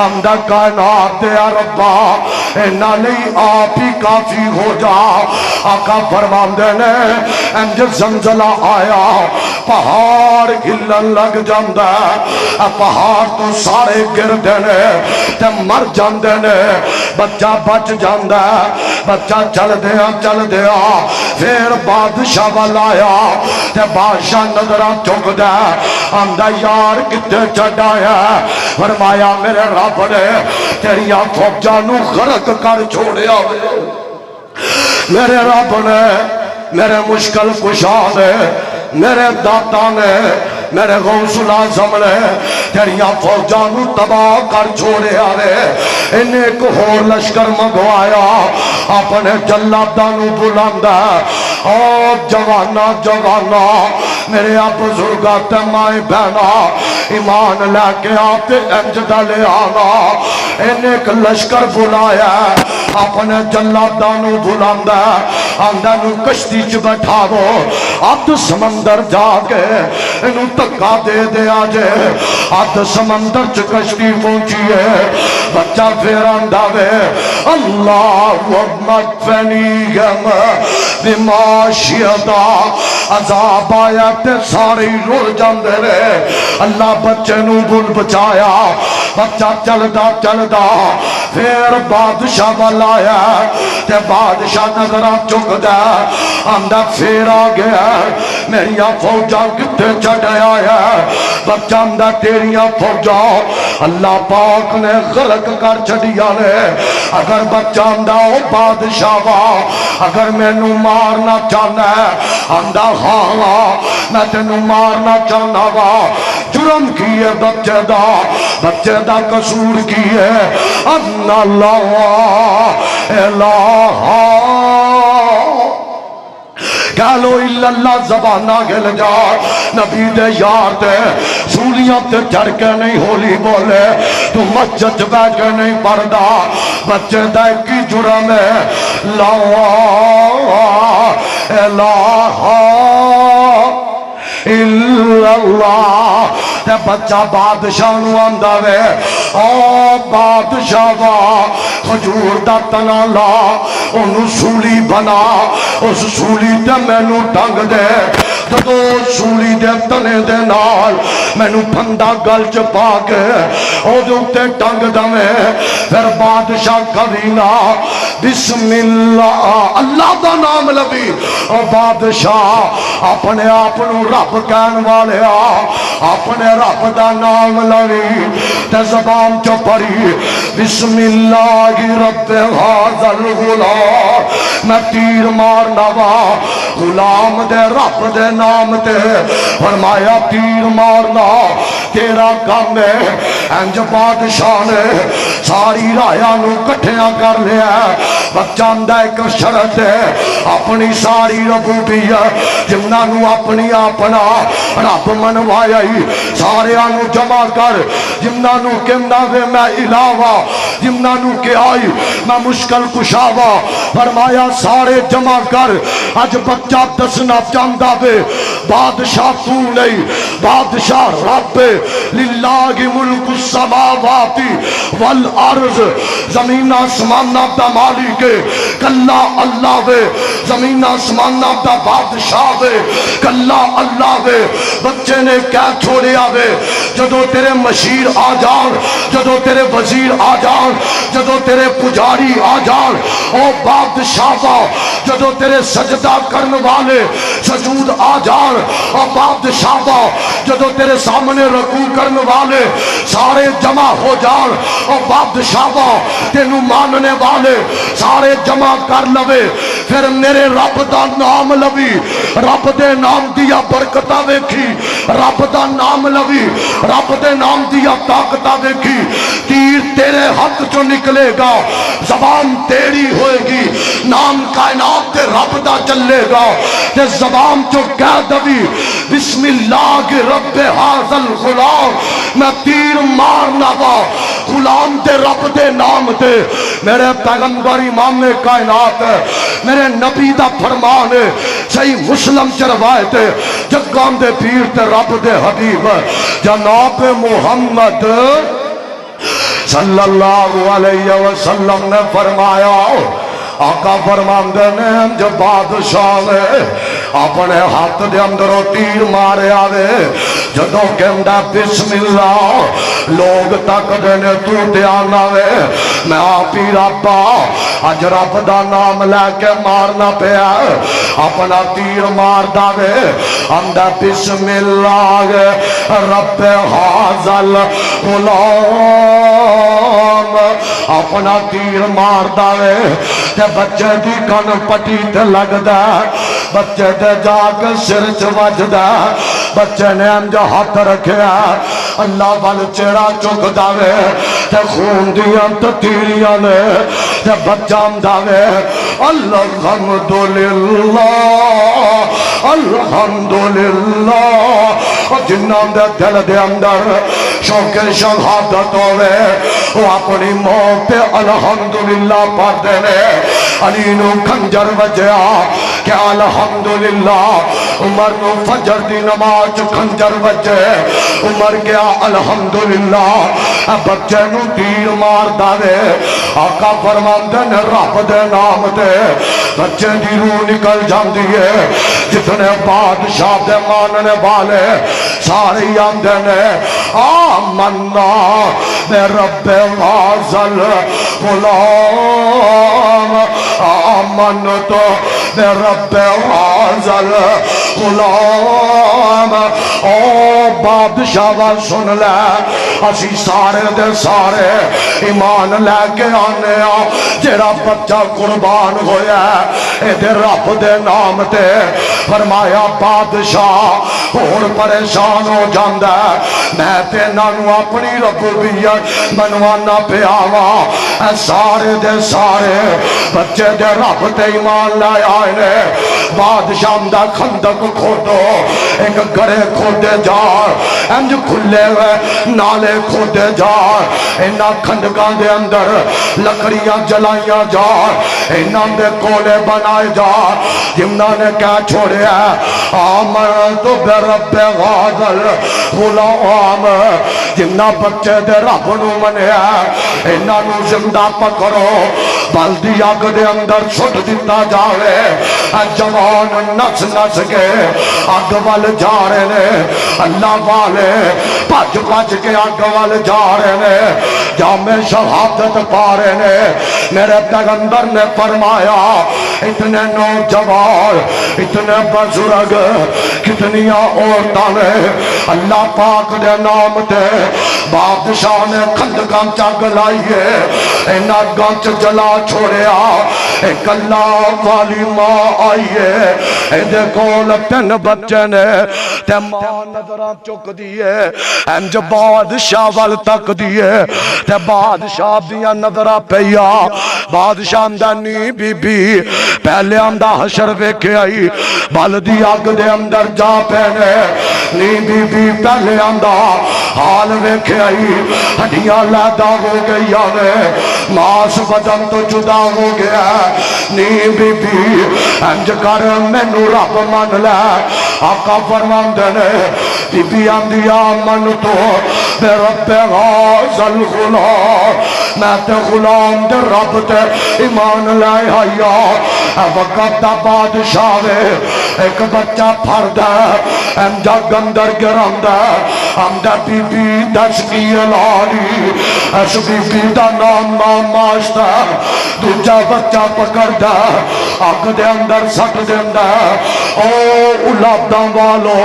اندہ کائنات دے ربا انہا نہیں آپ ہی کافی ہو جا آقا فرمان دینے انج زلزلہ آیا پہاڑ ہلن لگ جاندہ پہاڑ تو سارے گر دینے تے مر جاندے بچہ بچ جاندہ بچہ چل دیا پھر بادشاہ والا آیا تے بادشاہ نظرہ چک دے آندہ یار کتے چڑھایا فرمایا میرے رب نے تیری فوجاں نو غرق کر چھوڑیا میرے رب نے میرے مشکل کشا نے میرے داتا نے میرے غوث العظم نے تیریاں فوجاں نو تباہ کر چھوڑے آرے انہیں ایک اور لشکر منگوایا اپنے جلادہ نو بلاندہ اور جوانا میرے آپ بزرگا تمائیں بہنا ایمان لے کے آتے انجدہ لے آنا انہیں ایک لشکر بلایا اپنے جلادہ نو بلاندہ آندہ نو کشتی چ بیٹھا دو اب سمندر جا کے انہوں تکا دے آجے اب سمندر چ کشتی پہنچی ہے بچہ پھر آندہ وے اللہم اکفنیہم بما شئتا عذاب آیا تے سارے رول جاندے رہے. اللہ بچے نو بل بچایا. بچہ چلدا چلدا پھر بادشاہ والا آیا تے بادشاہ نظراں چکدا آندا پھر آ گیا میریاں فوجاں کتے چڑھ آیا. بچہ آندا تیریاں فوجاں اللہ پاک نے غرق کر چھڈیاں نے. اگر بچہ آندا او بادشاہ وا اگر مینوں مارنا چاہنا ہے آندا ہاں میں تینوں مارنا چاہنا وا. جرم کی ہے بچے دا قصور کی ہے ان اللہ الہ کہلو اللہ زبانہ گل جا. نبی دے یار تے سولیاں تے چڑھ کے نہیں ہولی بولے تو مسجد بیٹھ کے نہیں پڑھدا. بچے دا کی جرم ہے لا الہ الا اللہ. تے بچہ بادشاہ نو آندا وے او بادشاہ وا کھجور دا تنا لا اونوں سولی بنا اس سولی تے مینوں ٹنگ دے. جدو سولی دے تنے دے نال مینوں پھندا گل چ پا کے او دے اوتے ٹنگ دیں. پھر بادشاہ کبیلا بسم اللہ اللہ دا نام لبی. او بادشاہ اپنے آپ نو رب کہن والے اپنے رب دا نام لوی تے زبان چو پڑھی بسم اللہ رب ھذا الغلام. میں تیر مارنا وا غلام دے رب دے نام تے فرمایا تیر مارنا تیرا کام ہے. انج بادشاہ نے ساری رایا نو کٹھیاں کر لیا. بچہ اندہ ایک شرط ہے اپنی ساری ربوبیت جمنا نو اپنی اپنا رب منوایا ہی سارے آنو جمع کر. جمنا نو کمنا وے میں علاوہ جمنا نو کے آئی میں مشکل کشاوہ فرمایا سارے جمع کر. آج بچہ دسنا چاندہ وے بادشاہ تو نہیں بادشاہ رب للہ ملک السماوات والارض. زمین آسمان دا مالک کلا اللہ وے زمین آسمان دا بادشاہ وے کلا اللہ وے. بچے نے کیا چھوڑیا وے جدو تیرے مشیر آ جان جدو تیرے وزیر آ جان جدو تیرے پجاری آ جان او بادشاہ جدو تیرے سجدہ کرن والے سجود آ جان او بادشاہ جدو تیرے سامنے رکوع کرن والے سارے جمع ہو جان او بادشاہ تینوں ماننے والے سارے جمع کر لوے. پھر میرے رب دا نام لوی رب دے نام دیا برکتہ ویکھی رب دا نام لوی رب دے نام دیا طاقتہ ویکھی. تیر تیرے ہاتھ چو نکلے گا زبان تیری ہوئے گی نام کائنات تے رب دا چلے گا تے زبان چو کہہ دوی بسم اللہ رب ھذا الغلام. میں تیر مارنا وا غلام دے رب دے نام تے. میرے پیغمبر امام کائنات میرے نبی دا فرمان ہے صحیح مسلم چ روایت ہے جگام دے پیر تے رب دے حبیب جناب محمد صلی اللہ علیہ وسلم نے فرمایا آقا فرماندے نے جب بادشاہ نے اپنے ہاتھ دے اندروں تیر مارے آوے جدو کہندا بسم اللہ لوگ تک دینے تو دھیان آوے میں آپ ہی ربا اج رب دا نام لے کے مارنا پیا اپنا تیر مار داوے اندہ بسم اللہ رب ھذا الغلام اپنا تیر مار داوے تے بچے دی کن پٹی تے لگ دا بچے تے جا کے سر چ وجدا بچے نے انجا ہاتھ رکھیا اللہ وال چہرہ چک داوے تے خون دیاں تے تیریاں نے تے بچام داوے الحمدللہ الحمدللہ. جنہاں دے دل دے اندر شوق شہادت ہوئے وہ اپنی موت پہ الحمدللہ پڑھ دینے. علی نو خنجر وجیا کہ الحمدللہ عمر نو فجر دی نماز خنجر وجے مر گیا الحمدللہ بچے نو تیر مار دے آقا فرماندے نے رب دے نام دے بچے دی روح نکل جاندی ہے جتنے بادشاہ دے ماننے والے سارے آندے نے آمنا بے رب غازل غلام آمنتو بے رب غازل غلام او بادشاہ سن لے اسی سارے دے سارے ایمان لے کے آنے جیڑا بچہ قربان ہویا اے دے رب دے نام تے فرمایا بادشاہ اور پریشان ہو جاندہ میں تے نانو اپنی ربوبیت منوانا پہ آوا اے سارے دے سارے بچے دے رب تے ایمان لائے آئے بادشاہ دا خندق کھودو ایک گڑے کھودے جار انج کھلے ہوئے نالے کھودے جار انہاں کھندگاں دے اندر لکڑیاں جلائیاں جار انہاں دے کولے بنائے جار جمنہ نے کیا چھوڑے ہے آمنتو بے رب غازل غلام جمنہ بچے دے رب نو منے ہے انہاں نو زندہ پکڑو بلدی آگ دے اندر چھوٹ دیتا جاوے جوان نس نس کے آگ وال جا رہے نے اللہ والے پاچ پاچ کے آگ وال جا رہے نے جامع شہادت پا رہے نے میرے پیغمبر نے فرمایا اتنے نوجوان اتنے بزرگ کتنیاں عورتاں نے اللہ پاک دے نام تے بادشاہ نے کھندکاں چاگ لائیے اینا گانچ جلا چھوڑیا ایک اللہ والی ماں آئیے اے دے کول تن بچے نے تے ماں نظران چک دیئے انج بادشاہ وال تک دیئے تے بادشاہ دیا نظرہ پہیا بادشاہ اندانی بی بی پہلے اندہ حشر ویکے آئی بالدی آگ دے اندر جا پہنے نی بی بی پہلے اندہ حال ویکے آئی ہڈیاں لیدہ ہو گئی آوے ماس بدن تو جدا ہو گیا نی بی بی انج کر میں نو رب من لے آقا فرمان دینے بی بی اندیا من تو بے رب غازل غلام میں تے غلام دے رب تے ایمان لائے آیا وقت دا بادشاہ ایک بچہ پھرد ہے انجا گندر گرند ہے ہمدہ بی بی دس کی الاری اس بی بی دا نام ماشتا دوجہ بچہ پکڑ دا آگ دے اندر سٹ دیندہ او اولاداں والو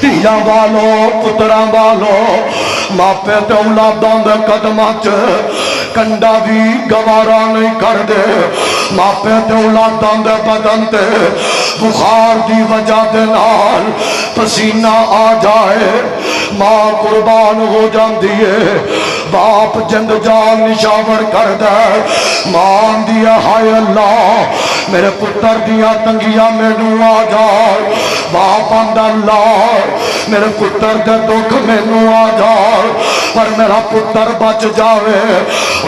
دیاں والو پتراں والو ماپے تے اولاداں دے قدماں چ کنڈا بھی گوارا نہیں کر دے ماپے تے اولاداں دے بدن تے بخار دی وجہ دے نال پسینہ آ جائے ماں قربان ہو جاندی ہے باپ جند جان نشاور کر دے ماں دیا ہائے اللہ میرے پتر دیا تنگیاں میں نو آ جائے باپ اندہ اللہ میرے پتر دے دکھ میں نو آ جائے پر میرا پتر بچ جاوے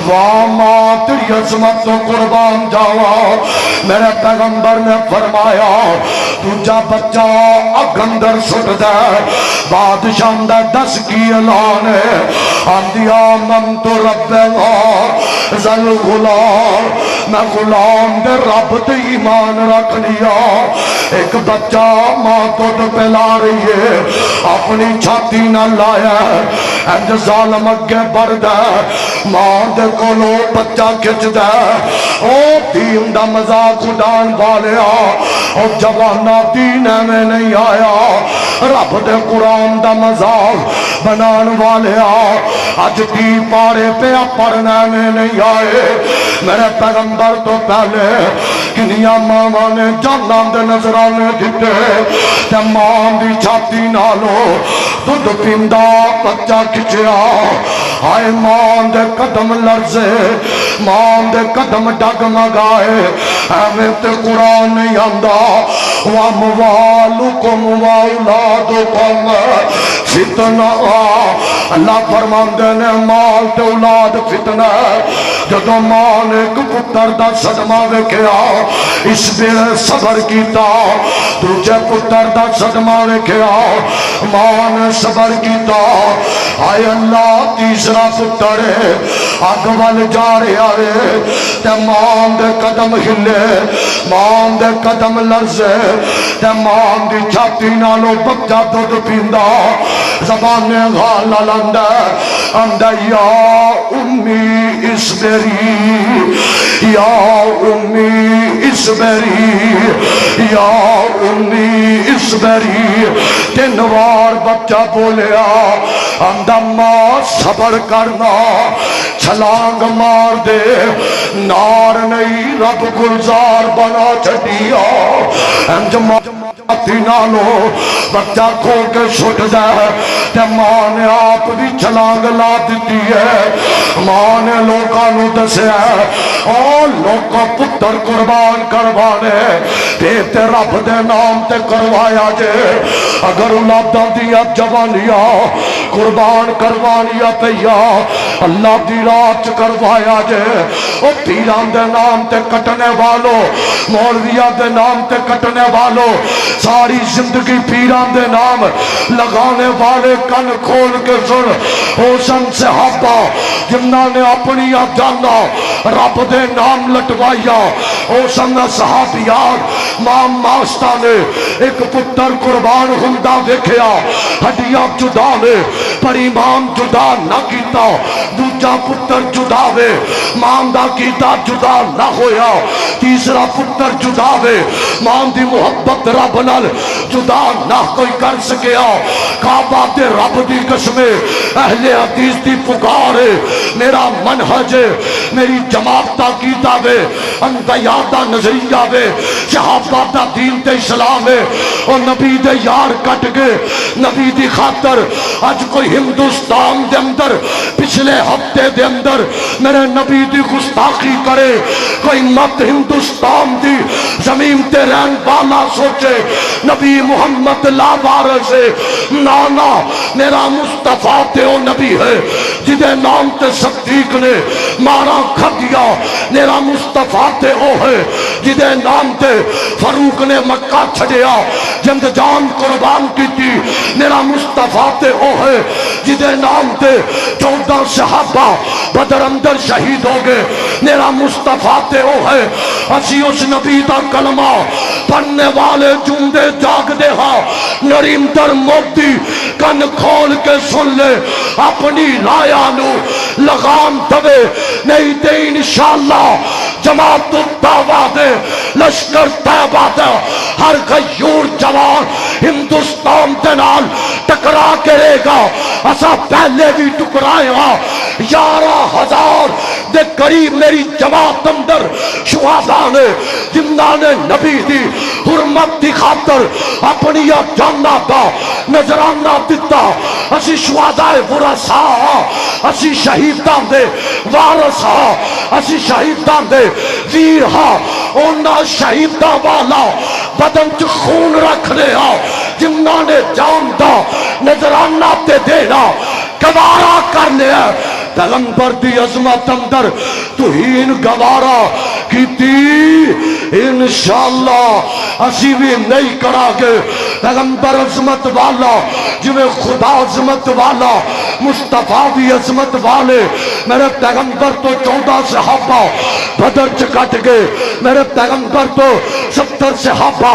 واہ ماں تیری عظمت تو قربان جاوا میرے پیغمبر نے فرمایا تجھا بچہ اگندر سٹ دے بادشاہ دے دس کی اعلان ہے آندی آمنت رب غازل غلام میں غلام دے رب تے ایمان رکھ لیا ایک بچہ ماں کو پلا رہی ہے اپنی چھاتی نہ لایا انج ظالم اگے بڑھ دے ماں دے کولو بچہ کھچ دے او دین دا مذاق اڈان والیا او جوانا دین میں نہیں آیا رب دے قرآن دا مذاق بنان والیا آج دی پارے پہ پڑھنے میں نہیں آئے میرے پیغمبر تو پہلے کنیاں ماں نے جاناں دے نظرانے دیتے تے ماں دی چھاتی نالو دودھ پیندہ بچہ کھچیا آئے ماں دے قدم لرزے ماں دے قدم ڈگمگائے ہمیں تے قرآن نہیں آندہ وَامْوَالُكُمْ وَأَوْلَادُكُمْ فتنہ اللہ فرمان دینے مال تے اولاد فتنہ جدو ماں نے ایک پتر دا صدمہ ویکھیا اس ویلے صبر کیتا دوجے پتر دا صدمہ ویکھیا ماں نے صبر کیتا آئے اللہ تیسرا پتر ہے اگ ول جا رہا ہے تے ماں دے قدم ہلے ماں دے قدم لرزے تے ماں دی چھاتی نالو بچہ دودھ پیندا زبانے غالا لندا اندا یا امی اسبری یا امی اسبری یا امی اسبری تین وار بچہ بولیا اندا ماں صبر کرنا چھلانگ مار دے نار نہیں رب گلزار بنا چھڑیا انجماتی نالو بچہ کھو کے چھٹ جائے تے ماں نے آپ بھی چھلانگ لا دیتی ہے ماں نے لوکانو دسے ہے اور لوکا پتر قربان کروانے پیتے رب دے نام تے کروایا جے اگر اولاداں دیا جوانیا قربان کروانیا پیا اللہ دی رات کروایا جے او پیران دے نام تے کٹنے والو مولویہ دے نام تے کٹنے والو ساری زندگی پیران دے نام لگانے والے کن کھول کے سن حسن صحابہ جنہاں نے اپنی جانا رب دے نام لٹوایا حسن صحابیات ماں ماستا نے ایک پتر قربان ہندہ دیکھیا ہڈیاں جدا نے پر ایمان جدا نہ کیتا دوجا پتر جدا وے ماں دا کیتا جدا نہ ہویا تیسرا پتر جدا وے ماں دی محبت رب نال جدا نہ کوئی کر سکیا کعبہ دے رب دی قسمے اہل حدیث دی پکار ہے میرا منہج ہے میری جماعتہ کیتا وے اندیادہ نظریہ وے صحابہ دا دین تے اسلام ہے اور نبی دے یار کٹ گئے نبی دی خاطر آج کوئی ہندوستان دے اندر پچھلے ہفتے دے اندر میرے نبی دی گستاخی کرے کوئی مت ہندوستان دی زمین تے رہن والا سوچے نبی محمد لا وارث ہے نانا میرا مصطفیٰ تے او نبی ہے جدے نام تے صدیق نے مارا کھدیا میرا مصطفیٰ تے او ہے جدے نام تے فاروق نے مکہ چھڑیا جند جان قربان کی تھی میرا مصطفیٰ تے او ہے جدے نام تے 14 صحابہ بدر اندر شہید ہو گئے میرا مصطفیٰ تے او ہے اسی اس نبی دا کلمہ پڑھنے والے جوندے جاگ دے ہاں نریم در مودی کن کھول کے سن لے اپنی رایانو لغام دوے نہیں دے انشاءاللہ جماعت الدعوہ دے لشکر طیبہ دے ہر غیور جوان ہندوستان دے نال ٹکرا کے رہے گا اسا پہلے بھی ٹکرائے ہاں 11,000 دے قریب میری جماعت اندر شہداء نے جنہاں نے نبی دی حرمت دی خاطر اپنی جاننا دا نظرانہ دیتا اسی شہداء ورثاء اسی شہیدان دے وارثاء اسی شہیدان دے ویر ہاں انہاں شہیدان والا بدن چ خون رکھنے ہاں جنہاں نے جان دا نظرانہ تے دینا گوارا کرنے ہیں پیغمبر دی عظمت اندر توہین گوارا کیتی انشاءاللہ اسی بھی نہیں کرا گے پیغمبر عظمت والا جویں خدا عظمت والا مصطفیٰ بھی عظمت والے میرے پیغمبر تو 14 صحابہ بدر چکٹ گئے میرے پیغمبر تو 70 صحابہ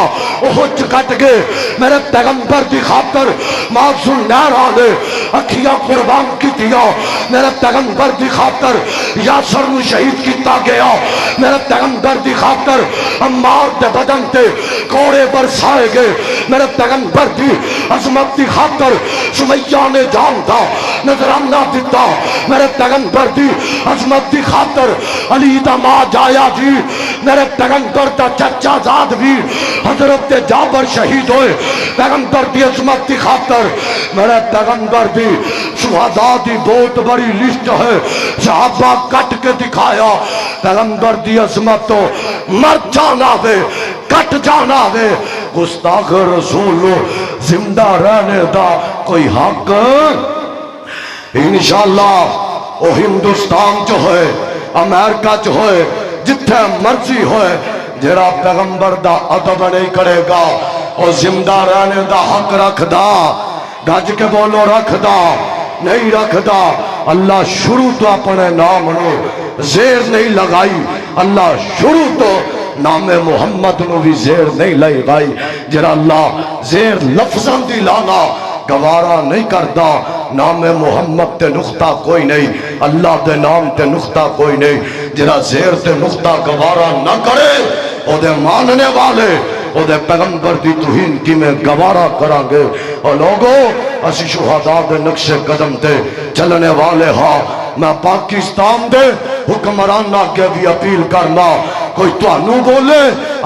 احد چکٹ گئے میرے پیغمبر دی خاطر معصوم نہر آنے اکھیاں قربان کی دیا میرے پیغمبر دی خاطر یاسر نو شہید کیتا گیا میرے پیغمبر دی خاطر عمار دے بدن تے کوڑے برسائے گئے میرے پیغمبر دی عظمت دی خاطر سمیہ نے جان دا نظرانہ دیتا میرے پیغمبر دی عظمت دی خاطر علی دا ماں جایا جی میرے پیغمبر دا چچا زاد بھی حضرت جابر شہید ہوئے پیغمبر دی عظمت دی خاطر میرے پیغمبر دی شہداء دی بہت بڑی لسٹ ہے صحابہ کٹ کے دکھایا پیغمبر دی عظمت تو مر جانا وے کٹ جانا وے گستاخ رسول زندہ رہنے دا کوئی حق انشاءاللہ او ہندوستان جو ہے امریکہ چ ہوئے جتھے مرضی ہوئے جڑا پیغمبر دا ادب نہیں کرے گا وہ زندہ رہنے دا حق رکھ دا. گج کے بولو رکھ دا نہیں رکھ دا. اللہ شروع تو اپنے نام نو زیر نہیں لگائی. اللہ شروع تو نام محمد نو بھی زیر نہیں لگائی. جڑا اللہ زیر لفظاں دی لانا گوارا نہیں کردا. نام محمد تے نقطہ کوئی نہیں, اللہ دے نام تے نقطہ کوئی نہیں. جڑا زیر تے نقطہ گوارا نہ کرے او دے ماننے والے او دے پیغمبر دی توہین کی میں گوارا کران گے. اور لوگو اسی شہداء دے نقش قدم تے چلنے والے ہاں. میں پاکستان دے حکمران کے بھی اپیل کرنا, کوئی تو انو بولے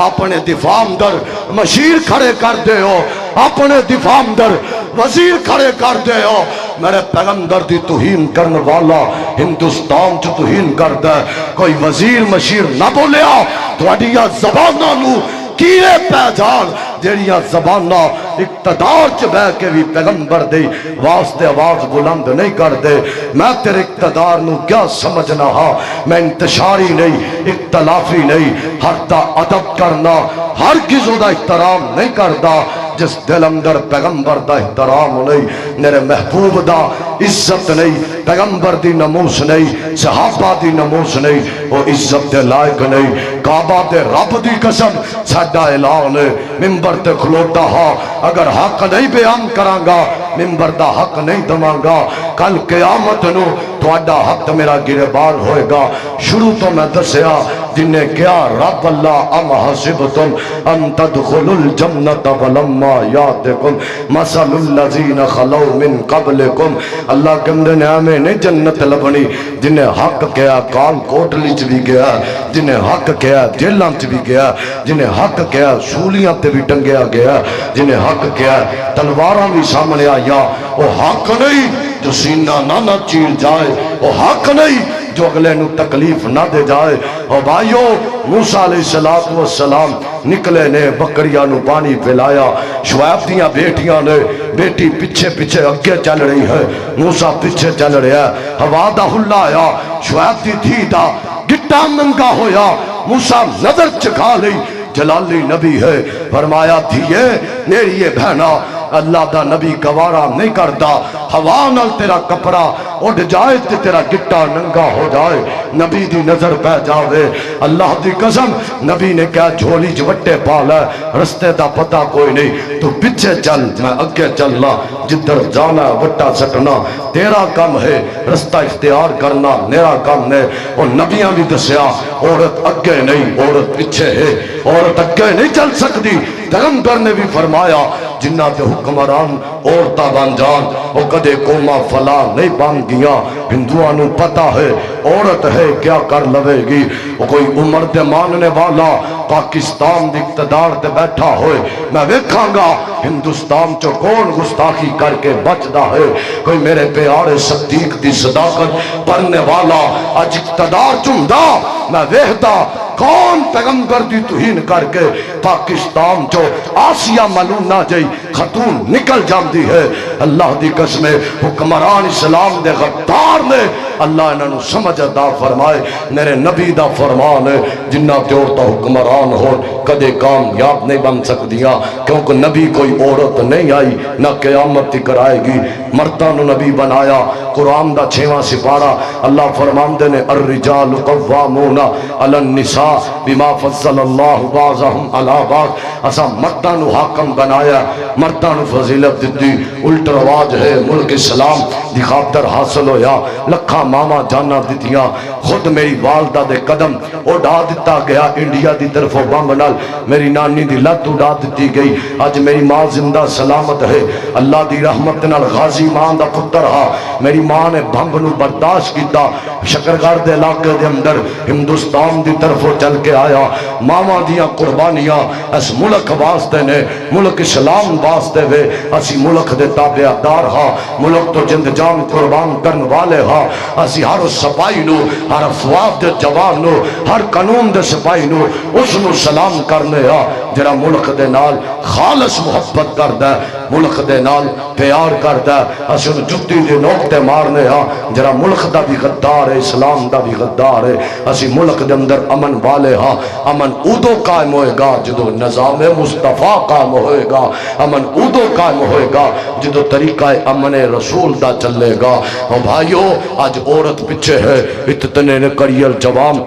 اپنے دفاع اندر مشیر کھڑے کر دے ہو, اپنے دفاع اندر وزیر کھڑے کر دے ہو. میرے پیغمبر دی توہین کرنے والا ہندوستان چ توہین کردا ہے. کوئی وزیر مشیر نہ بولیا تواڈیاں زباناں نو کیڑے پہ جان جیڑیاں زباناں اقتدار چ بہ کے بھی پیغمبر دی واسطے آواز بلند نہیں کر دے. میں تیرے اقتدار نو کیا سمجھنا ہاں, میں انتشاری نہیں اختلافی نہیں, ہر دا ادب کرنا ہر کسی دا احترام نہیں کردا. جس دل اندر پیغمبر دا احترام نہیں, میرے محبوب دا عزت نہیں, پیغمبر دی نموس نہیں, صحابہ دی نموس نہیں, وہ عزت دے لائق نہیں. کعبہ دے رب دی قسم ساڈا اعلان ہے, منبر تے کھلوتا ہاں اگر حق نہیں بیان کرانگا منبر دا حق نہیں دمانگا. کل قیامت نو تواڈا حق میرا گربان ہوئے گا. شروع تو میں دسیا جنہیں کیا رب اللہ ام حسبتم ان تدخلوا الجنت ولما یاتکم مثل الذین خلو من قبلکم. اللہ کہندے نے ہمیں نہیں جنت لبنی جنہیں حق کیا کال کوٹلی چ بھی گیا, جنہیں حق کیا جیلاں چ بھی گیا, جنہیں حق کیا سولیاں تے بھی ٹنگیا گیا, جنہیں حق کیا تلواراں بھی سامنے آیا. وہ حق نہیں جو سینہ نہ چیر جائے, وہ حق نہیں جو اگلے نو تکلیف نہ دے جائے. اور بھائیو موسیٰ علیہ السلام نکلے نے بکریاں نو پانی پلایا, شعیب دیاں بیٹیاں نے, بیٹی پیچھے پیچھے اگے چل رہی ہے, موسیٰ پیچھے چل رہا ہے. ہوا دا ہلا آیا, شعیب دی تھی دا گٹا ننگا ہویا, موسیٰ نظر چکھا لئی جلالی نبی ہے. فرمایا دھیے میری یہ بہنا اللہ دا نبی گوارا نہیں کردا ہوا نال تیرا کپڑا اڑ جائے تے تیرا گٹا ننگا ہو جائے, نبی دی نظر پہ جاوے. اللہ دی قسم نبی نے کہا جھولی جوٹے پالا رستے دا پتہ کوئی نہیں, تو پیچھے چل میں اگے چلنا, جدھر جانا وٹا سٹنا تیرا کم ہے, رستہ اختیار کرنا میرا کم ہے. اور نبیاں بھی دسیا عورت اگے نہیں عورت پیچھے ہے, عورت اگے نہیں چل سکتی. پیغمبر نے بھی فرمایا جنہ تے حکمران عورتہ بن جان وہ کدے قومہ فلا نہیں بن گیا. ہندوانوں پتہ ہے عورت ہے کیا کر لوے گی. وہ کوئی عمر دے ماننے والا پاکستان دی اقتدار تے بیٹھا ہوئے, میں ویکھاں گا ہندوستان چو کون گستاخی کر کے بچدا ہے. کوئی میرے پیارے صدیق دی صداقت پڑھنے والا اج اقتدار چندہ میں ویکھدا کون پیغمبر دی توہین کر کے پاکستان چو آسیہ ملونہ جائی خاتون نکل جاندی ہے. اللہ دی قسم حکمران اسلام دے غدار نے اللہ انہوں نے سمجھ عطا فرمائے. میرے نبی دا فرمان ہے جنہ تے عورتہ حکمران ہو کدے کامیاب نہیں بن سکدیاں, کیونکہ نبی کوئی عورت نہیں آئی نہ قیامت تک آئے گی. مردانو نبی بنایا. قرآن دا 6واں سپارہ اللہ فرماندے نے الرجال قوامون علی النساء بما فضل اللہ بعضهم علی بعض. اسا مردانو حاکم بنایا, مردانو فضیلت دی. الٹ رواج ہے ملک اسلام دی خاطر حاصل ہویا, لکھا ماما جانا دیتیاں. خود میری والدہ دے قدم اڑا دیتا گیا انڈیا دی طرف بم نال, میری نانی دی لت اڑا دیتی گئی. آج میری ماں زندہ سلامت ہے, اللہ دی رحمت نال غازی ماں دا پتر ہا. میری ماں نے بم نو برداشت کیتا, شکرگار دے علاقے دے اندر ہندوستان دی طرف چل کے آیا. ماما دیاں قربانیاں اس ملک واسطے نے, ملک اسلام واسطے وے. اسی ملک دے تابعدار ہاں, ملک تو جند جان قربان کرن والے ہاں. اسی ہر سپاہی نو, ہر افواج دے جوان نو, ہر قانون دے سپاہی نو اس نو سلام کرنے ہاں جرا ملک دے نال خالص محبت کردا ہے, ملک دے نال پیار کردا ہے. اسی انہوں جتی دے نوکتے مارنے ہاں جرا ملک دا بھی غدار ہے اسلام دا بھی غدار ہے اسی ملک دے اندر امن والے ہاں امن ادو قائم ہوئے گا جدو نظام مصطفیٰ قائم ہوئے گا امن ادو قائم ہوئے گا جدو طریقہ امن رسول دا چلے گا اور بھائیو آج عورت پچھے ہے اتنے نے کریل جوان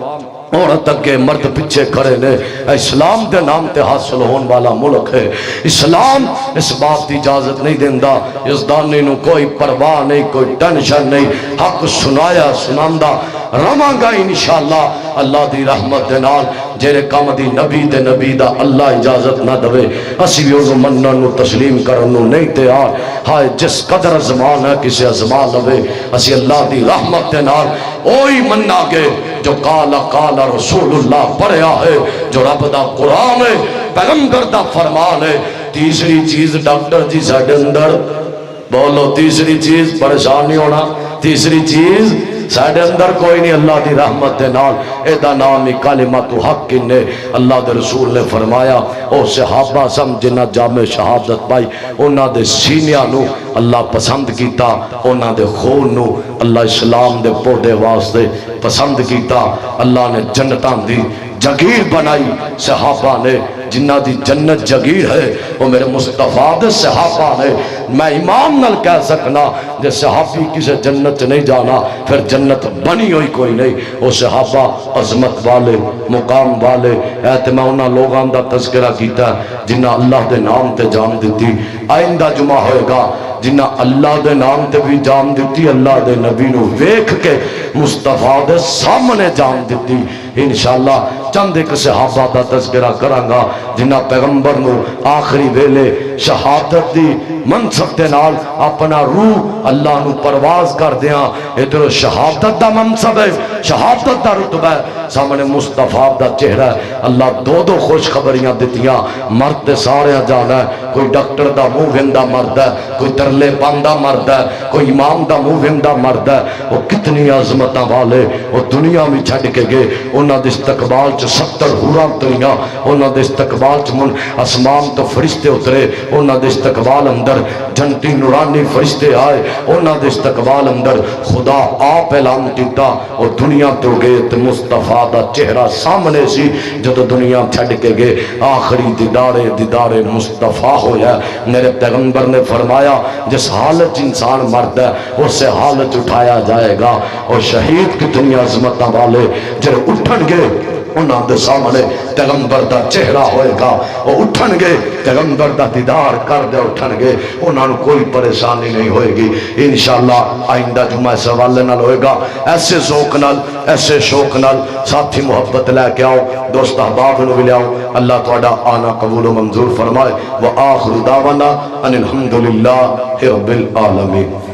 عورت اگے مرد پچھے کھڑے نے اسلام دے نام تے حاصل ہون والا ملک ہے اسلام اس بات دی اجازت نہیں دیندہ یزدانی نو کوئی پرواہ نہیں کوئی ٹینشن نہیں حق سنایا سناندہ رواں گا انشاءاللہ اللہ دی رحمت دے نال جیرے کام دی نبی دا اللہ اجازت نہ دوے اسی بھی اوزو منن نو تسلیم کرن نو نہیں تیار ہائے جس قدر زمان ہے کسے ازمان لوے اسی اللہ دی رحمت دے نال اوہی مننا گے جو قال رسول اللہ پڑھیا ہے جو رب دا قرآن ہے پیغمبر دا فرمان ہے تیسری چیز ڈاکٹر جی ساڈے اندر بولو تیسری چیز پریشان نہیں ہونا تیسری چیز ساڈے اندر کوئی نہیں اللہ دی رحمت دے نال ایدہ نامی کلمت حق کنے اللہ دے رسول نے فرمایا او صحابہ سم جنہ جامع شہادت پائی انہ دے سینیاں نو اللہ پسند کیتا انہ دے خون نو اللہ اسلام دے پودے واسطے پسند کیتا اللہ نے جنتان دی جگیر بنائی صحابہ نے جنہ دی جنت جگیر ہے وہ میرے مصطفیٰ دے صحابہ نے میں ایمان نل کہہ سکنا جے صحابی کسے جنت نہیں جانا پھر جنت بنی ہوئی کوئی نہیں وہ صحابہ عظمت والے مقام والے اعتماع انہا لوگاں دا تذکرہ کیتا ہے جنہ اللہ دے نام تے جان دیتی آئندہ جمعہ ہوئے گا جنہ اللہ دے نام تے بھی جان دیتی اللہ دے نبی نو ویکھ کے مصطفیٰ دے سامنے جان دیتی انشاءاللہ چند ایک صحابہ دا تذکرہ کرانگا جنہ پیغمبر نو آخری ویلے شہادت دی منصب دے نال اپنا روح اللہ نو پرواز کر دیاں ادھر شہادت دا منصب ہے شہادت دا رتبہ ہے سامنے مصطفیٰ دا چہرہ ہے اللہ دو خوش خبریاں دیتیاں مرد دے سارے جانا ہے کوئی ڈاکٹر دا منہ وندہ مرد ہے کوئی ترلے پاندہ مرد ہے کوئی امام دا منہ وندہ مرد ہے وہ کتنی عظمتاں والے وہ دنیا میں چھڑ کے گئے انہاں دے استقبال چ 70 حوراں اتریاں انہاں دے استقبال چ من اسمان تو فرشتے اترے انہاں دے استقبال اندر جنتی نورانی فرشتے آئے انہاں دے استقبال اندر خدا آپ اعلان کیتا اور دنیا تو گئے تے مصطفیٰ دا چہرہ سامنے سی جدو دنیا چھڑ کے گئے آخری دیدار مصطفیٰ ہویا میرے پیغمبر نے فرمایا جس حالت انسان مرد ہے اسے حالت اٹھایا جائے گا اور شہید کتنی عظمتہ والے جر اٹھن گے انہاں دے سامنے پیغمبر دا چہرہ ہوئے گا وہ اٹھن گے پیغمبر دا دیدار کر دے اٹھن گے انہاں نو کوئی پریشانی نہیں ہوئے گی انشاءاللہ آئندہ جمعہ سے والے نال ہوئے گا ایسے ذوق نال ایسے شوق نال ساتھی محبت لے کے آؤ دوست احباب نو بھی لے آؤ اللہ تعالیٰ آنا قبول و منظور فرمائے وآخر دعوانا ان الحمدللہ رب العالمین